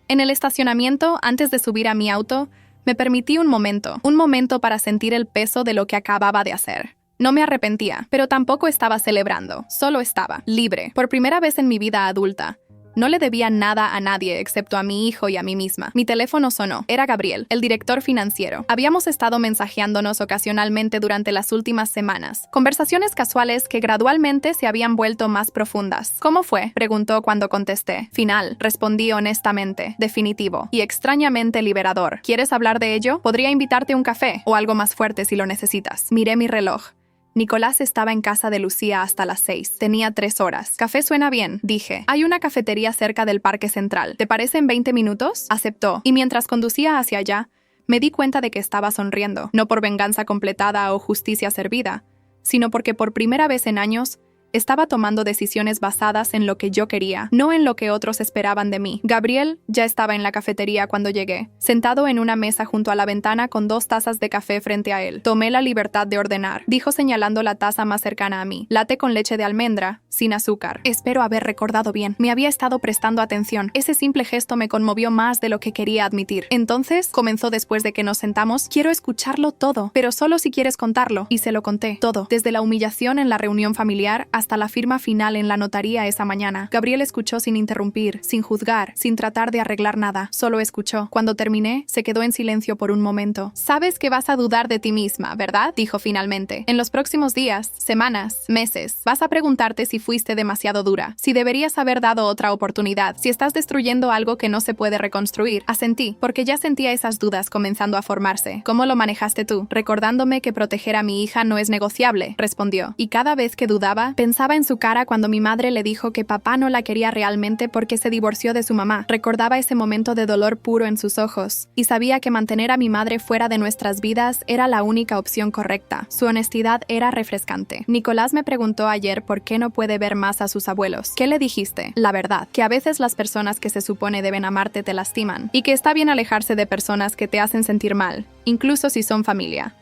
En el estacionamiento, antes de subir a mi auto, me permití un momento para sentir el peso de lo que acababa de hacer. No me arrepentía, pero tampoco estaba celebrando, solo estaba libre, por primera vez en mi vida adulta. No le debía nada a nadie excepto a mi hijo y a mí misma. Mi teléfono sonó. Era Gabriel, el director financiero. Habíamos estado mensajeándonos ocasionalmente durante las últimas semanas. Conversaciones casuales que gradualmente se habían vuelto más profundas. ¿Cómo fue?, preguntó cuando contesté. Final, respondí honestamente, definitivo y extrañamente liberador. ¿Quieres hablar de ello? Podría invitarte a un café o algo más fuerte si lo necesitas. Miré mi reloj. Nicolás estaba en casa de Lucía hasta las 6. Tenía 3 horas. Café suena bien, dije. Hay una cafetería cerca del Parque Central. ¿Te parece en 20 minutos? Aceptó. Y mientras conducía hacia allá, me di cuenta de que estaba sonriendo. No por venganza completada o justicia servida, sino porque por primera vez en años, estaba tomando decisiones basadas en lo que yo quería, no en lo que otros esperaban de mí. Gabriel ya estaba en la cafetería cuando llegué, sentado en una mesa junto a la ventana con 2 tazas de café frente a él. Tomé la libertad de ordenar, dijo señalando la taza más cercana a mí. Latte con leche de almendra, sin azúcar. Espero haber recordado bien. Me había estado prestando atención. Ese simple gesto me conmovió más de lo que quería admitir. Entonces, comenzó después de que nos sentamos, quiero escucharlo todo, pero solo si quieres contarlo. Y se lo conté, todo, desde la humillación en la reunión familiar hasta la firma final en la notaría esa mañana. Gabriel escuchó sin interrumpir, sin juzgar, sin tratar de arreglar nada. Solo escuchó. Cuando terminé, se quedó en silencio por un momento. Sabes que vas a dudar de ti misma, ¿verdad?, dijo finalmente. En los próximos días, semanas, meses, vas a preguntarte si fuiste demasiado dura, si deberías haber dado otra oportunidad, si estás destruyendo algo que no se puede reconstruir. Asentí, porque ya sentía esas dudas comenzando a formarse. ¿Cómo lo manejaste tú? Recordándome que proteger a mi hija no es negociable, respondió. Y cada vez que dudaba, Pensaba en su cara cuando mi madre le dijo que papá no la quería realmente porque se divorció de su mamá. Recordaba ese momento de dolor puro en sus ojos, y sabía que mantener a mi madre fuera de nuestras vidas era la única opción correcta. Su honestidad era refrescante. Nicolás me preguntó ayer por qué no puede ver más a sus abuelos. ¿Qué le dijiste? La verdad, que a veces las personas que se supone deben amarte te lastiman, y que está bien alejarse de personas que te hacen sentir mal, incluso si son familia.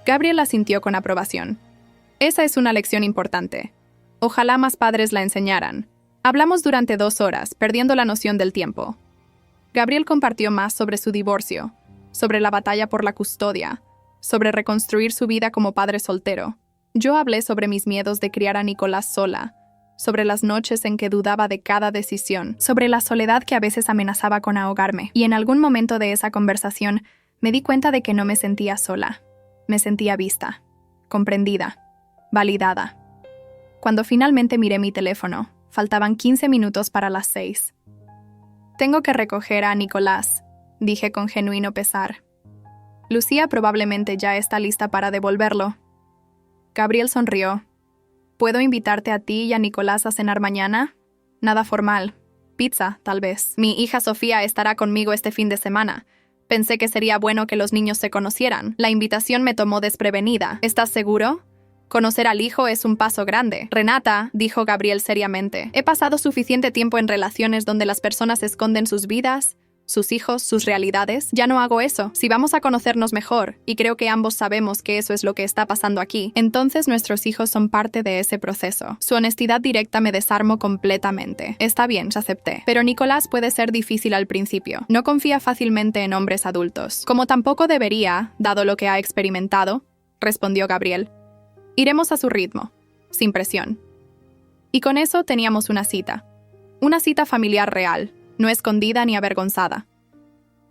Gabriel asintió con aprobación. Esa es una lección importante. Ojalá más padres la enseñaran. Hablamos durante 2 horas, perdiendo la noción del tiempo. Gabriel compartió más sobre su divorcio, sobre la batalla por la custodia, sobre reconstruir su vida como padre soltero. Yo hablé sobre mis miedos de criar a Nicolás sola, sobre las noches en que dudaba de cada decisión, sobre la soledad que a veces amenazaba con ahogarme. Y en algún momento de esa conversación me di cuenta de que no me sentía sola. Me sentía vista, comprendida, validada. Cuando finalmente miré mi teléfono, faltaban 15 minutos para las 6. Tengo que recoger a Nicolás, dije con genuino pesar. Lucía probablemente ya está lista para devolverlo. Gabriel sonrió. ¿Puedo invitarte a ti y a Nicolás a cenar mañana? Nada formal. Pizza, tal vez. Mi hija Sofía estará conmigo este fin de semana. Pensé que sería bueno que los niños se conocieran. La invitación me tomó desprevenida. ¿Estás seguro? Conocer al hijo es un paso grande. Renata, dijo Gabriel seriamente, he pasado suficiente tiempo en relaciones donde las personas esconden sus vidas, sus hijos, sus realidades. Ya no hago eso. Si vamos a conocernos mejor, y creo que ambos sabemos que eso es lo que está pasando aquí, entonces nuestros hijos son parte de ese proceso. Su honestidad directa me desarmó completamente. Está bien, acepté. Pero Nicolás puede ser difícil al principio. No confía fácilmente en hombres adultos. Como tampoco debería, dado lo que ha experimentado, respondió Gabriel. Iremos a su ritmo, sin presión. Y con eso teníamos una cita. Una cita familiar real, no escondida ni avergonzada.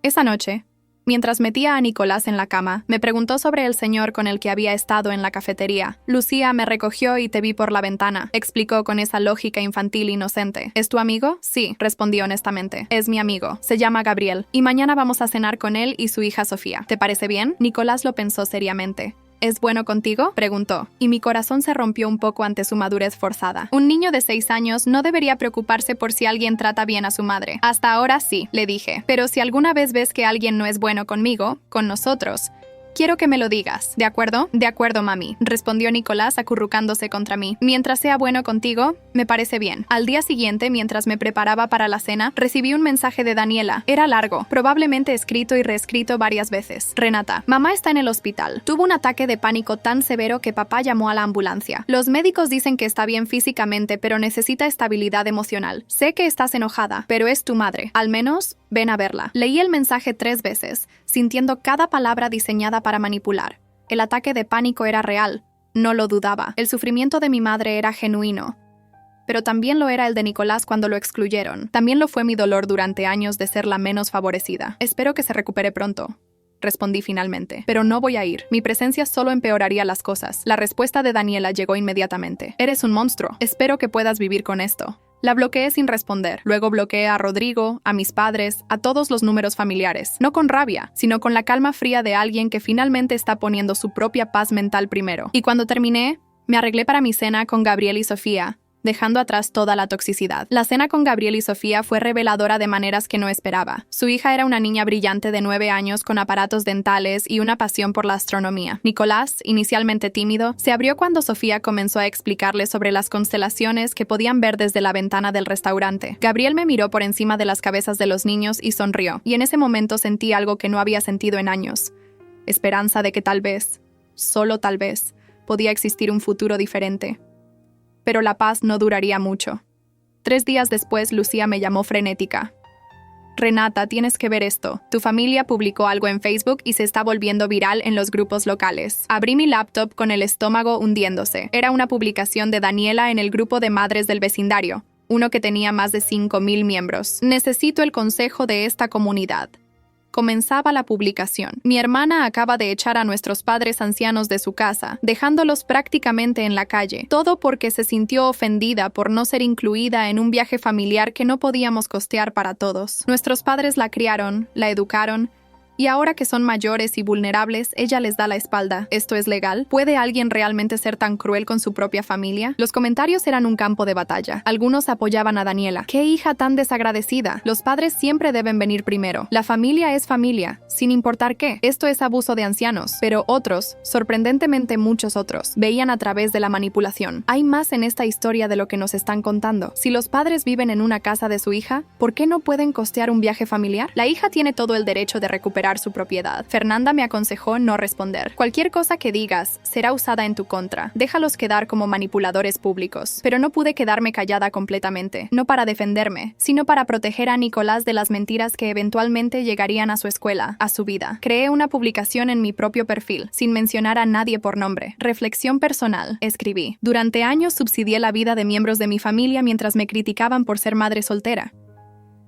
Esa noche, mientras metía a Nicolás en la cama, me preguntó sobre el señor con el que había estado en la cafetería. Lucía me recogió y te vi por la ventana, explicó con esa lógica infantil inocente. ¿Es tu amigo? Sí, respondí honestamente. Es mi amigo. Se llama Gabriel. Y mañana vamos a cenar con él y su hija Sofía. ¿Te parece bien? Nicolás lo pensó seriamente. ¿Es bueno contigo?, preguntó, y mi corazón se rompió un poco ante su madurez forzada. Un niño de 6 años no debería preocuparse por si alguien trata bien a su madre. Hasta ahora sí, le dije. Pero si alguna vez ves que alguien no es bueno conmigo, con nosotros, quiero que me lo digas. ¿De acuerdo? De acuerdo, mami, respondió Nicolás acurrucándose contra mí. Mientras sea bueno contigo, me parece bien. Al día siguiente, mientras me preparaba para la cena, recibí un mensaje de Daniela. Era largo, probablemente escrito y reescrito varias veces. Renata, mamá está en el hospital. Tuvo un ataque de pánico tan severo que papá llamó a la ambulancia. Los médicos dicen que está bien físicamente, pero necesita estabilidad emocional. Sé que estás enojada, pero es tu madre. Al menos, ven a verla. Leí el mensaje 3 veces, sintiendo cada palabra diseñada para manipular. El ataque de pánico era real, no lo dudaba. El sufrimiento de mi madre era genuino. Pero también lo era el de Nicolás cuando lo excluyeron. También lo fue mi dolor durante años de ser la menos favorecida. Espero que se recupere pronto, respondí finalmente. Pero no voy a ir. Mi presencia solo empeoraría las cosas. La respuesta de Daniela llegó inmediatamente. Eres un monstruo. Espero que puedas vivir con esto. La bloqueé sin responder. Luego bloqueé a Rodrigo, a mis padres, a todos los números familiares. No con rabia, sino con la calma fría de alguien que finalmente está poniendo su propia paz mental primero. Y cuando terminé, me arreglé para mi cena con Gabriel y Sofía, dejando atrás toda la toxicidad. La cena con Gabriel y Sofía fue reveladora de maneras que no esperaba. Su hija era una niña brillante de 9 años con aparatos dentales y una pasión por la astronomía. Nicolás, inicialmente tímido, se abrió cuando Sofía comenzó a explicarle sobre las constelaciones que podían ver desde la ventana del restaurante. Gabriel me miró por encima de las cabezas de los niños y sonrió, y en ese momento sentí algo que no había sentido en años. Esperanza de que tal vez, solo tal vez, podía existir un futuro diferente. Pero la paz no duraría mucho. 3 días después, Lucía me llamó frenética. Renata, tienes que ver esto. Tu familia publicó algo en Facebook y se está volviendo viral en los grupos locales. Abrí mi laptop con el estómago hundiéndose. Era una publicación de Daniela en el grupo de madres del vecindario, uno que tenía más de 5,000 miembros. Necesito el consejo de esta comunidad. Comenzaba la publicación. Mi hermana acaba de echar a nuestros padres ancianos de su casa, dejándolos prácticamente en la calle. Todo porque se sintió ofendida por no ser incluida en un viaje familiar que no podíamos costear para todos. Nuestros padres la criaron, la educaron Y ahora que son mayores y vulnerables, ella les da la espalda. ¿Esto es legal? ¿Puede alguien realmente ser tan cruel con su propia familia? Los comentarios eran un campo de batalla. Algunos apoyaban a Daniela. ¡Qué hija tan desagradecida! Los padres siempre deben venir primero. La familia es familia, sin importar qué. Esto es abuso de ancianos. Pero otros, sorprendentemente muchos otros, veían a través de la manipulación. Hay más en esta historia de lo que nos están contando. Si los padres viven en una casa de su hija, ¿por qué no pueden costear un viaje familiar? La hija tiene todo el derecho de recuperar su propiedad. Fernanda me aconsejó no responder. Cualquier cosa que digas será usada en tu contra. Déjalos quedar como manipuladores públicos. Pero no pude quedarme callada completamente, no para defenderme, sino para proteger a Nicolás de las mentiras que eventualmente llegarían a su escuela, a su vida. Creé una publicación en mi propio perfil, sin mencionar a nadie por nombre. Reflexión personal, escribí. Durante años subsidié la vida de miembros de mi familia mientras me criticaban por ser madre soltera.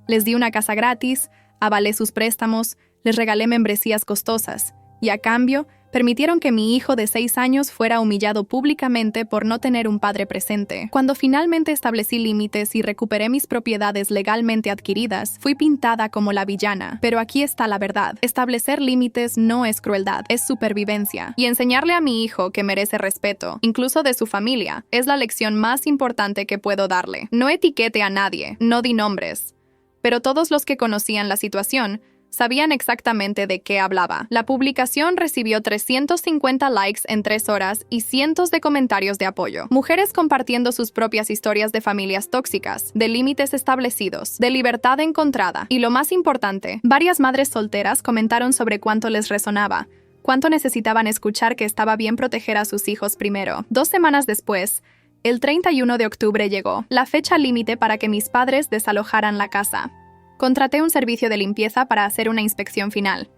Les di una casa gratis, avalé sus préstamos, les regalé membresías costosas, y a cambio, permitieron que mi hijo de 6 años fuera humillado públicamente por no tener un padre presente. Cuando finalmente establecí límites y recuperé mis propiedades legalmente adquiridas, fui pintada como la villana. Pero aquí está la verdad. Establecer límites no es crueldad, es supervivencia. Y enseñarle a mi hijo que merece respeto, incluso de su familia, es la lección más importante que puedo darle. No etiquete a nadie, no di nombres. Pero todos los que conocían la situación sabían exactamente de qué hablaba. La publicación recibió 350 likes en 3 horas y cientos de comentarios de apoyo. Mujeres compartiendo sus propias historias de familias tóxicas, de límites establecidos, de libertad encontrada. Y lo más importante, varias madres solteras comentaron sobre cuánto les resonaba, cuánto necesitaban escuchar que estaba bien proteger a sus hijos primero. 2 semanas después, el 31 de octubre llegó, la fecha límite para que mis padres desalojaran la casa. Contraté un servicio de limpieza para hacer una inspección final.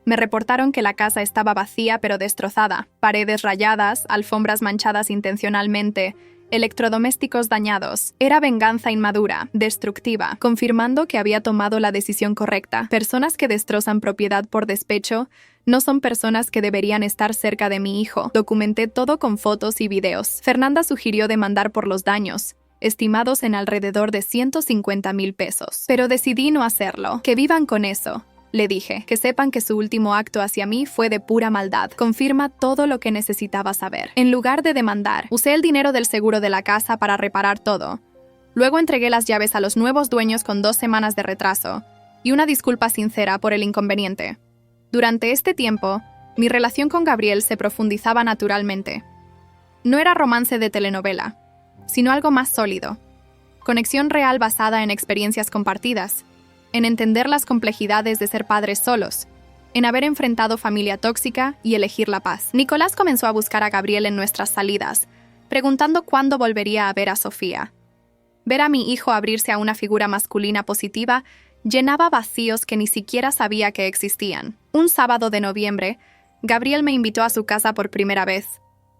Me reportaron que la casa estaba vacía pero destrozada, paredes rayadas, alfombras manchadas intencionalmente, electrodomésticos dañados. Era venganza inmadura, destructiva, confirmando que había tomado la decisión correcta. Personas que destrozan propiedad por despecho no son personas que deberían estar cerca de mi hijo. Documenté todo con fotos y videos. Fernanda sugirió demandar por los daños, estimados en alrededor de 150,000 pesos. Pero decidí no hacerlo. Que vivan con eso, le dije. Que sepan que su último acto hacia mí fue de pura maldad. Confirma todo lo que necesitaba saber. En lugar de demandar, usé el dinero del seguro de la casa para reparar todo. Luego entregué las llaves a los nuevos dueños con 2 semanas de retraso y una disculpa sincera por el inconveniente. Durante este tiempo, mi relación con Gabriel se profundizaba naturalmente. No era romance de telenovela, sino algo más sólido. Conexión real basada en experiencias compartidas, en entender las complejidades de ser padres solos, en haber enfrentado familia tóxica y elegir la paz. Nicolás comenzó a buscar a Gabriel en nuestras salidas, preguntando cuándo volvería a ver a Sofía. Ver a mi hijo abrirse a una figura masculina positiva llenaba vacíos que ni siquiera sabía que existían. Un sábado de noviembre, Gabriel me invitó a su casa por primera vez.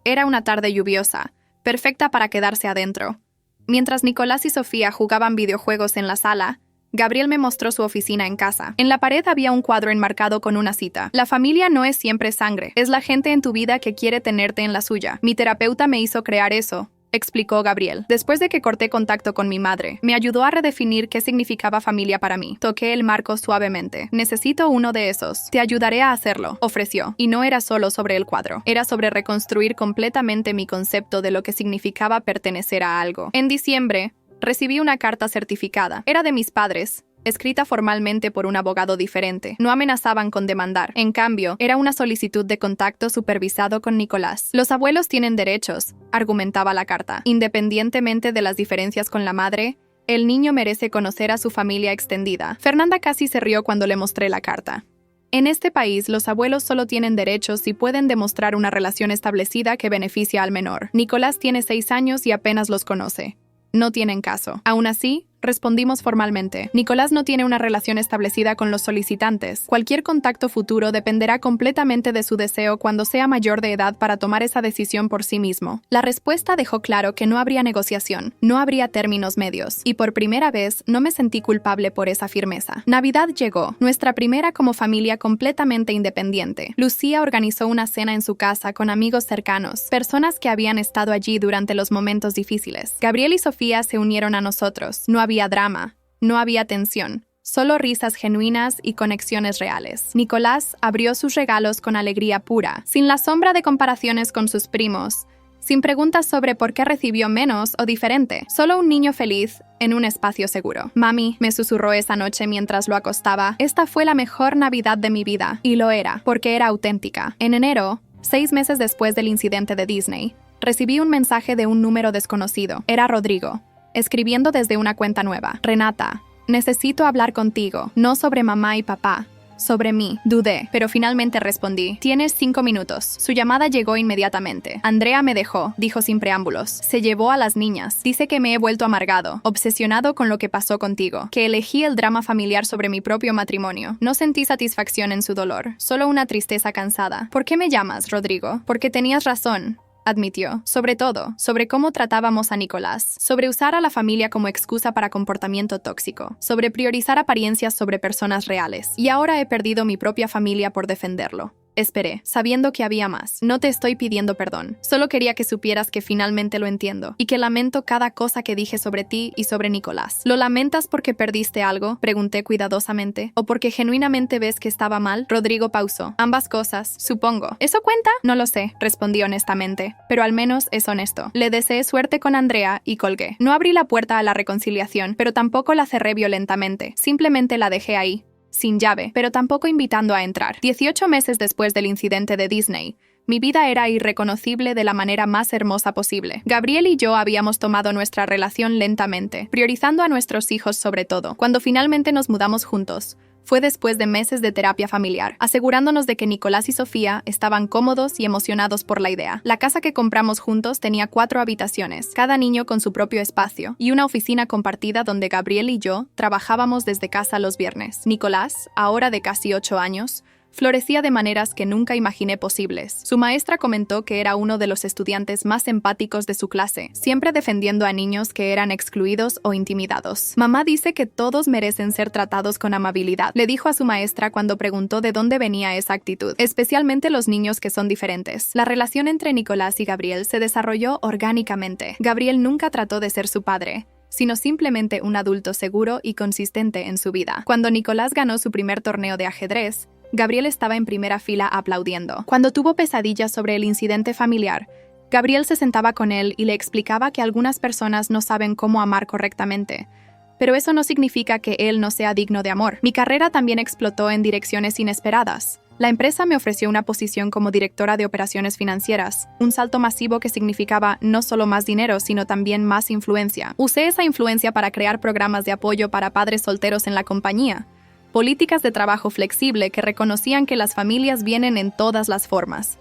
Era una tarde lluviosa, perfecta para quedarse adentro. Mientras Nicolás y Sofía jugaban videojuegos en la sala, Gabriel me mostró su oficina en casa. En la pared había un cuadro enmarcado con una cita. La familia no es siempre sangre, es la gente en tu vida que quiere tenerte en la suya. Mi terapeuta me hizo crear eso, explicó Gabriel. Después de que corté contacto con mi madre, me ayudó a redefinir qué significaba familia para mí. Toqué el marco suavemente. Necesito uno de esos. Te ayudaré a hacerlo, ofreció. Y no era solo sobre el cuadro. Era sobre reconstruir completamente mi concepto de lo que significaba pertenecer a algo. En diciembre, recibí una carta certificada. Era de mis padres, escrita formalmente por un abogado diferente. No amenazaban con demandar. En cambio, era una solicitud de contacto supervisado con Nicolás. Los abuelos tienen derechos, argumentaba la carta. Independientemente de las diferencias con la madre, el niño merece conocer a su familia extendida. Fernanda casi se rió cuando le mostré la carta. En este país, los abuelos solo tienen derechos si pueden demostrar una relación establecida que beneficia al menor. Nicolás tiene 6 años y apenas los conoce. No tienen caso. Aún así, respondimos formalmente. Nicolás no tiene una relación establecida con los solicitantes. Cualquier contacto futuro dependerá completamente de su deseo cuando sea mayor de edad para tomar esa decisión por sí mismo. La respuesta dejó claro que no habría negociación, no habría términos medios, y por primera vez no me sentí culpable por esa firmeza. Navidad llegó, nuestra primera como familia completamente independiente. Lucía organizó una cena en su casa con amigos cercanos, personas que habían estado allí durante los momentos difíciles. Gabriel y Sofía se unieron a nosotros. No había drama, no había tensión, solo risas genuinas y conexiones reales. Nicolás abrió sus regalos con alegría pura, sin la sombra de comparaciones con sus primos, sin preguntas sobre por qué recibió menos o diferente, solo un niño feliz en un espacio seguro. Mami, me susurró esa noche mientras lo acostaba, esta fue la mejor Navidad de mi vida, y lo era, porque era auténtica. En enero, 6 meses después del incidente de Disney, recibí un mensaje de un número desconocido. Era Rodrigo, escribiendo desde una cuenta nueva. Renata, necesito hablar contigo, no sobre mamá y papá, sobre mí. Dudé, pero finalmente respondí. Tienes 5 minutos. Su llamada llegó inmediatamente. Andrea me dejó, dijo sin preámbulos. Se llevó a las niñas. Dice que me he vuelto amargado, obsesionado con lo que pasó contigo, que elegí el drama familiar sobre mi propio matrimonio. No sentí satisfacción en su dolor, solo una tristeza cansada. ¿Por qué me llamas, Rodrigo? Porque tenías razón, admitió, sobre todo, sobre cómo tratábamos a Nicolás, sobre usar a la familia como excusa para comportamiento tóxico, sobre priorizar apariencias sobre personas reales. Y ahora he perdido mi propia familia por defenderlo. Esperé, sabiendo que había más. No te estoy pidiendo perdón. Solo quería que supieras que finalmente lo entiendo y que lamento cada cosa que dije sobre ti y sobre Nicolás. ¿Lo lamentas porque perdiste algo?, pregunté cuidadosamente. ¿O porque genuinamente ves que estaba mal? Rodrigo pausó. Ambas cosas, supongo. ¿Eso cuenta? No lo sé, respondí honestamente, pero al menos es honesto. Le deseé suerte con Andrea y colgué. No abrí la puerta a la reconciliación, pero tampoco la cerré violentamente. Simplemente la dejé ahí, sin llave, pero tampoco invitando a entrar. 18 meses después del incidente de Disney, mi vida era irreconocible de la manera más hermosa posible. Gabriel y yo habíamos tomado nuestra relación lentamente, priorizando a nuestros hijos sobre todo. Cuando finalmente nos mudamos juntos, fue después de meses de terapia familiar, asegurándonos de que Nicolás y Sofía estaban cómodos y emocionados por la idea. La casa que compramos juntos tenía 4 habitaciones, cada niño con su propio espacio, y una oficina compartida donde Gabriel y yo trabajábamos desde casa los viernes. Nicolás, ahora de casi 8 años, florecía de maneras que nunca imaginé posibles. Su maestra comentó que era uno de los estudiantes más empáticos de su clase, siempre defendiendo a niños que eran excluidos o intimidados. Mamá dice que todos merecen ser tratados con amabilidad, le dijo a su maestra cuando preguntó de dónde venía esa actitud, especialmente los niños que son diferentes. La relación entre Nicolás y Gabriel se desarrolló orgánicamente. Gabriel nunca trató de ser su padre, sino simplemente un adulto seguro y consistente en su vida. Cuando Nicolás ganó su primer torneo de ajedrez, Gabriel estaba en primera fila aplaudiendo. Cuando tuvo pesadillas sobre el incidente familiar, Gabriel se sentaba con él y le explicaba que algunas personas no saben cómo amar correctamente, pero eso no significa que él no sea digno de amor. Mi carrera también explotó en direcciones inesperadas. La empresa me ofreció una posición como directora de operaciones financieras, un salto masivo que significaba no solo más dinero, sino también más influencia. Usé esa influencia para crear programas de apoyo para padres solteros en la compañía, políticas de trabajo flexible que reconocían que las familias vienen en todas las formas.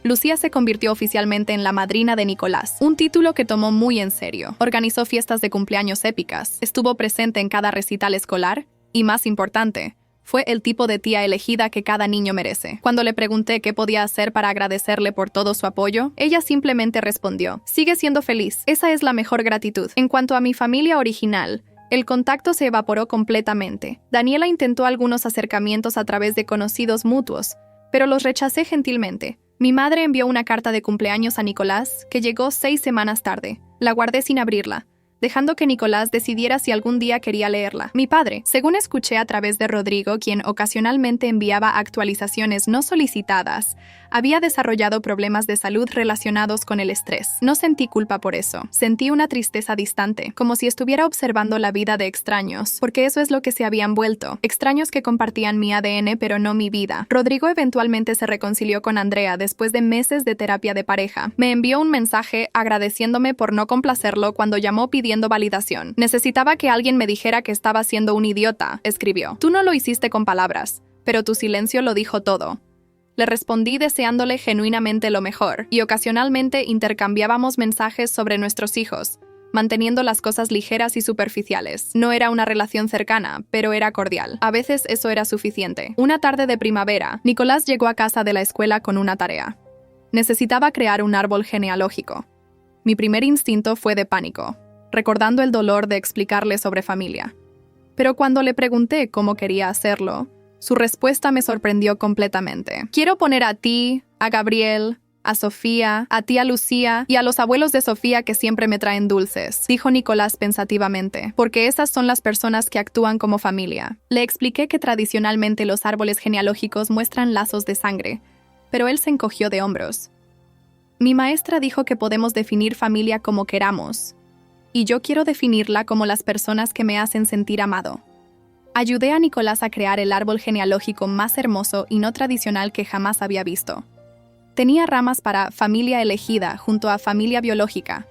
Lucía se convirtió oficialmente en la madrina de Nicolás, un título que tomó muy en serio. Organizó fiestas de cumpleaños épicas, estuvo presente en cada recital escolar y, más importante, fue el tipo de tía elegida que cada niño merece. Cuando le pregunté qué podía hacer para agradecerle por todo su apoyo, ella simplemente respondió: sigue siendo feliz, esa es la mejor gratitud. En cuanto a mi familia original, el contacto se evaporó completamente. Daniela intentó algunos acercamientos a través de conocidos mutuos, pero los rechacé gentilmente. Mi madre envió una carta de cumpleaños a Nicolás, que llegó 6 semanas tarde. La guardé sin abrirla, dejando que Nicolás decidiera si algún día quería leerla. Mi padre, según escuché a través de Rodrigo, quien ocasionalmente enviaba actualizaciones no solicitadas, había desarrollado problemas de salud relacionados con el estrés. No sentí culpa por eso. Sentí una tristeza distante, como si estuviera observando la vida de extraños, porque eso es lo que se habían vuelto. Extraños que compartían mi ADN, pero no mi vida. Rodrigo eventualmente se reconcilió con Andrea después de meses de terapia de pareja. Me envió un mensaje agradeciéndome por no complacerlo cuando llamó pidiendo validación. Necesitaba que alguien me dijera que estaba siendo un idiota, escribió. Tú no lo hiciste con palabras, pero tu silencio lo dijo todo. Le respondí deseándole genuinamente lo mejor, y ocasionalmente intercambiábamos mensajes sobre nuestros hijos, manteniendo las cosas ligeras y superficiales. No era una relación cercana, pero era cordial. A veces eso era suficiente. Una tarde de primavera, Nicolás llegó a casa de la escuela con una tarea. Necesitaba crear un árbol genealógico. Mi primer instinto fue de pánico, recordando el dolor de explicarle sobre familia. Pero cuando le pregunté cómo quería hacerlo, su respuesta me sorprendió completamente. Quiero poner a ti, a Gabriel, a Sofía, a tía Lucía y a los abuelos de Sofía que siempre me traen dulces, dijo Nicolás pensativamente, porque esas son las personas que actúan como familia. Le expliqué que tradicionalmente los árboles genealógicos muestran lazos de sangre, pero él se encogió de hombros. Mi maestra dijo que podemos definir familia como queramos, y yo quiero definirla como las personas que me hacen sentir amado. Ayudé a Nicolás a crear el árbol genealógico más hermoso y no tradicional que jamás había visto. Tenía ramas para familia elegida junto a familia biológica.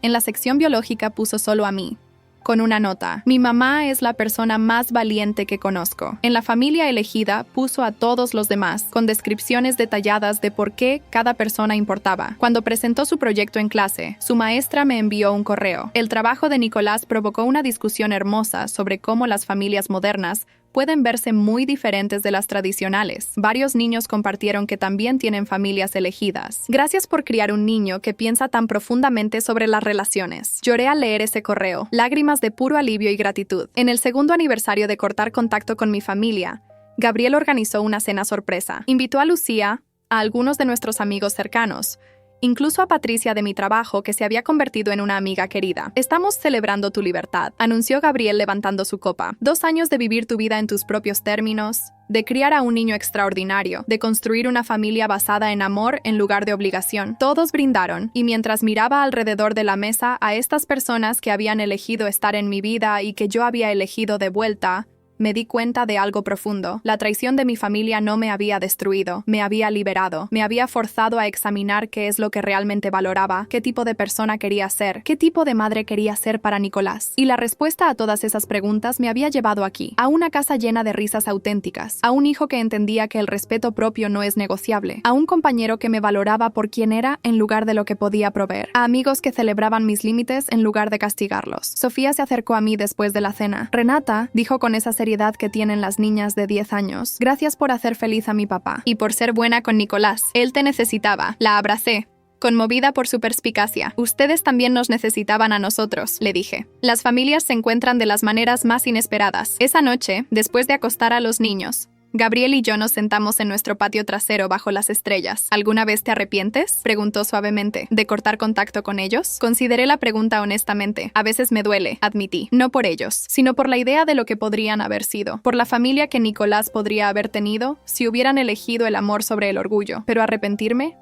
En la sección biológica puso solo a mí, con una nota: mi mamá es la persona más valiente que conozco. En la familia elegida puso a todos los demás, con descripciones detalladas de por qué cada persona importaba. Cuando presentó su proyecto en clase, su maestra me envió un correo. El trabajo de Nicolás provocó una discusión hermosa sobre cómo las familias modernas pueden verse muy diferentes de las tradicionales. Varios niños compartieron que también tienen familias elegidas. Gracias por criar un niño que piensa tan profundamente sobre las relaciones. Lloré al leer ese correo, lágrimas de puro alivio y gratitud. En el segundo aniversario de cortar contacto con mi familia, Gabriel organizó una cena sorpresa. Invitó a Lucía, a algunos de nuestros amigos cercanos, incluso a Patricia de mi trabajo, que se había convertido en una amiga querida. Estamos celebrando tu libertad, anunció Gabriel levantando su copa. 2 años de vivir tu vida en tus propios términos, de criar a un niño extraordinario, de construir una familia basada en amor en lugar de obligación. Todos brindaron, y mientras miraba alrededor de la mesa a estas personas que habían elegido estar en mi vida y que yo había elegido de vuelta, me di cuenta de algo profundo. La traición de mi familia no me había destruido, me había liberado, me había forzado a examinar qué es lo que realmente valoraba, qué tipo de persona quería ser, qué tipo de madre quería ser para Nicolás. Y la respuesta a todas esas preguntas me había llevado aquí, a una casa llena de risas auténticas, a un hijo que entendía que el respeto propio no es negociable, a un compañero que me valoraba por quien era en lugar de lo que podía proveer, a amigos que celebraban mis límites en lugar de castigarlos. Sofía se acercó a mí después de la cena. Renata, dijo con esa seriedad que tienen las niñas de 10 años. Gracias por hacer feliz a mi papá y por ser buena con Nicolás. Él te necesitaba. La abracé, conmovida por su perspicacia. Ustedes también nos necesitaban a nosotros, le dije. Las familias se encuentran de las maneras más inesperadas. Esa noche, después de acostar a los niños, Gabriel y yo nos sentamos en nuestro patio trasero bajo las estrellas. ¿Alguna vez te arrepientes?, preguntó suavemente, ¿de cortar contacto con ellos? Consideré la pregunta honestamente. A veces me duele, admití. No por ellos, sino por la idea de lo que podrían haber sido. Por la familia que Nicolás podría haber tenido si hubieran elegido el amor sobre el orgullo. ¿Pero arrepentirme?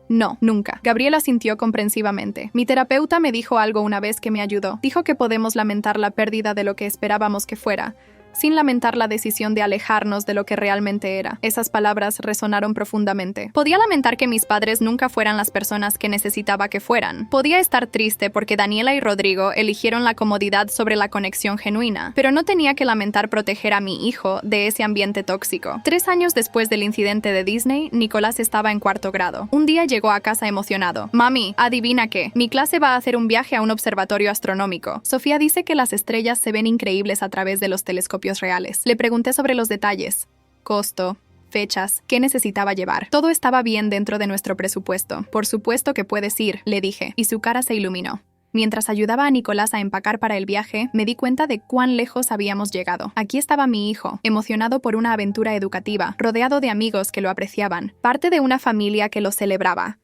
No, nunca. Gabriel asintió comprensivamente. Mi terapeuta me dijo algo una vez que me ayudó. Dijo que podemos lamentar la pérdida de lo que esperábamos que fuera, sin lamentar la decisión de alejarnos de lo que realmente era. Esas palabras resonaron profundamente. Podía lamentar que mis padres nunca fueran las personas que necesitaba que fueran. Podía estar triste porque Daniela y Rodrigo eligieron la comodidad sobre la conexión genuina, pero no tenía que lamentar proteger a mi hijo de ese ambiente tóxico. 3 años después del incidente de Disney, Nicolás estaba en 4º grado. Un día llegó a casa emocionado. Mami, adivina qué. Mi clase va a hacer un viaje a un observatorio astronómico. Sofía dice que las estrellas se ven increíbles a través de los telescopios reales. Le pregunté sobre los detalles, costo, fechas, qué necesitaba llevar. Todo estaba bien dentro de nuestro presupuesto. Por supuesto que puedes ir, le dije, y su cara se iluminó. Mientras ayudaba a Nicolás a empacar para el viaje, me di cuenta de cuán lejos habíamos llegado. Aquí estaba mi hijo, emocionado por una aventura educativa, rodeado de amigos que lo apreciaban, parte de una familia que lo celebraba.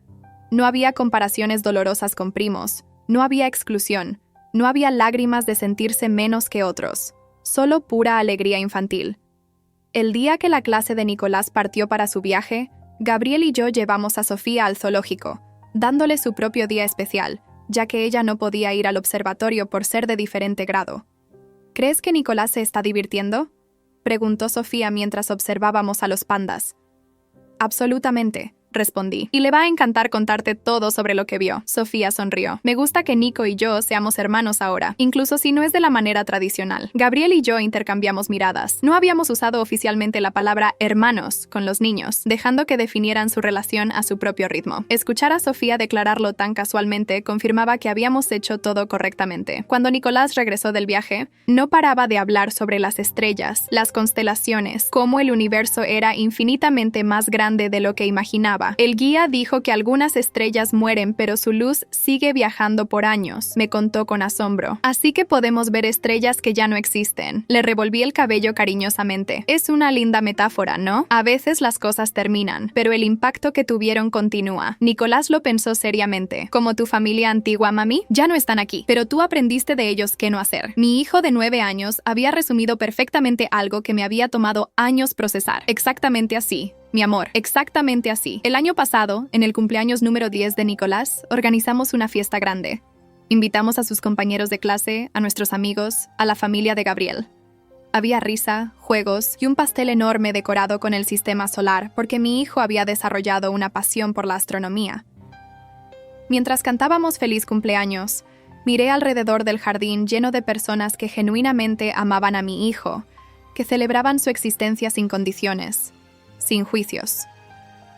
No había comparaciones dolorosas con primos, no había exclusión, no había lágrimas de sentirse menos que otros. Solo pura alegría infantil. El día que la clase de Nicolás partió para su viaje, Gabriel y yo llevamos a Sofía al zoológico, dándole su propio día especial, ya que ella no podía ir al observatorio por ser de diferente grado. ¿Crees que Nicolás se está divirtiendo?, preguntó Sofía mientras observábamos a los pandas. Absolutamente, respondí, y le va a encantar contarte todo sobre lo que vio. Sofía sonrió. Me gusta que Nico y yo seamos hermanos ahora, incluso si no es de la manera tradicional. Gabriel y yo intercambiamos miradas. No habíamos usado oficialmente la palabra hermanos con los niños, dejando que definieran su relación a su propio ritmo. Escuchar a Sofía declararlo tan casualmente confirmaba que habíamos hecho todo correctamente. Cuando Nicolás regresó del viaje, no paraba de hablar sobre las estrellas, las constelaciones, cómo el universo era infinitamente más grande de lo que imaginaba, supernova. El guía dijo que algunas estrellas mueren, pero su luz sigue viajando por años, me contó con asombro. Así que podemos ver estrellas que ya no existen. Le revolví el cabello cariñosamente. Es una linda metáfora, ¿no? A veces las cosas terminan, pero el impacto que tuvieron continúa. Nicolás lo pensó seriamente. Como tu familia antigua, mami, ya no están aquí, pero tú aprendiste de ellos qué no hacer. Mi hijo de 9 años había resumido perfectamente algo que me había tomado años procesar. Exactamente así. Mi amor, exactamente así. El año pasado, en el cumpleaños número 10 de Nicolás, organizamos una fiesta grande. Invitamos a sus compañeros de clase, a nuestros amigos, a la familia de Gabriel. Había risa, juegos y un pastel enorme decorado con el sistema solar porque mi hijo había desarrollado una pasión por la astronomía. Mientras cantábamos feliz cumpleaños, miré alrededor del jardín lleno de personas que genuinamente amaban a mi hijo, que celebraban su existencia sin condiciones, sin juicios.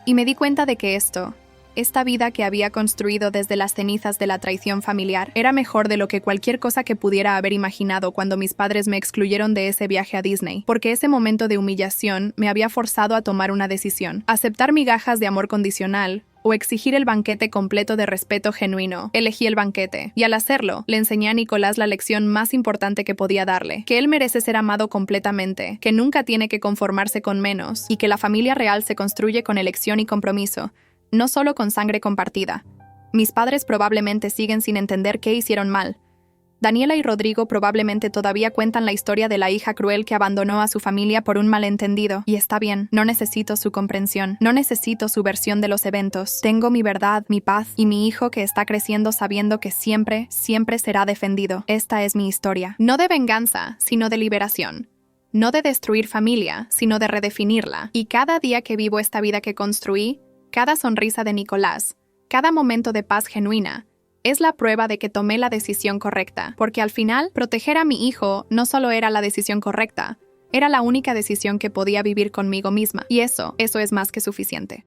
Y me di cuenta de que esta vida que había construido desde las cenizas de la traición familiar, era mejor de lo que cualquier cosa que pudiera haber imaginado cuando mis padres me excluyeron de ese viaje a Disney, porque ese momento de humillación me había forzado a tomar una decisión: aceptar migajas de amor condicional o exigir el banquete completo de respeto genuino. Elegí el banquete, y al hacerlo, le enseñé a Nicolás la lección más importante que podía darle: que él merece ser amado completamente, que nunca tiene que conformarse con menos, y que la familia real se construye con elección y compromiso, no solo con sangre compartida. Mis padres probablemente siguen sin entender qué hicieron mal. Daniela y Rodrigo probablemente todavía cuentan la historia de la hija cruel que abandonó a su familia por un malentendido. Y está bien, no necesito su comprensión, no necesito su versión de los eventos. Tengo mi verdad, mi paz y mi hijo que está creciendo sabiendo que siempre, siempre será defendido. Esta es mi historia. No de venganza, sino de liberación. No de destruir familia, sino de redefinirla. Y cada día que vivo esta vida que construí, cada sonrisa de Nicolás, cada momento de paz genuina, es la prueba de que tomé la decisión correcta, porque al final, proteger a mi hijo no solo era la decisión correcta, era la única decisión que podía vivir conmigo misma, y eso es más que suficiente.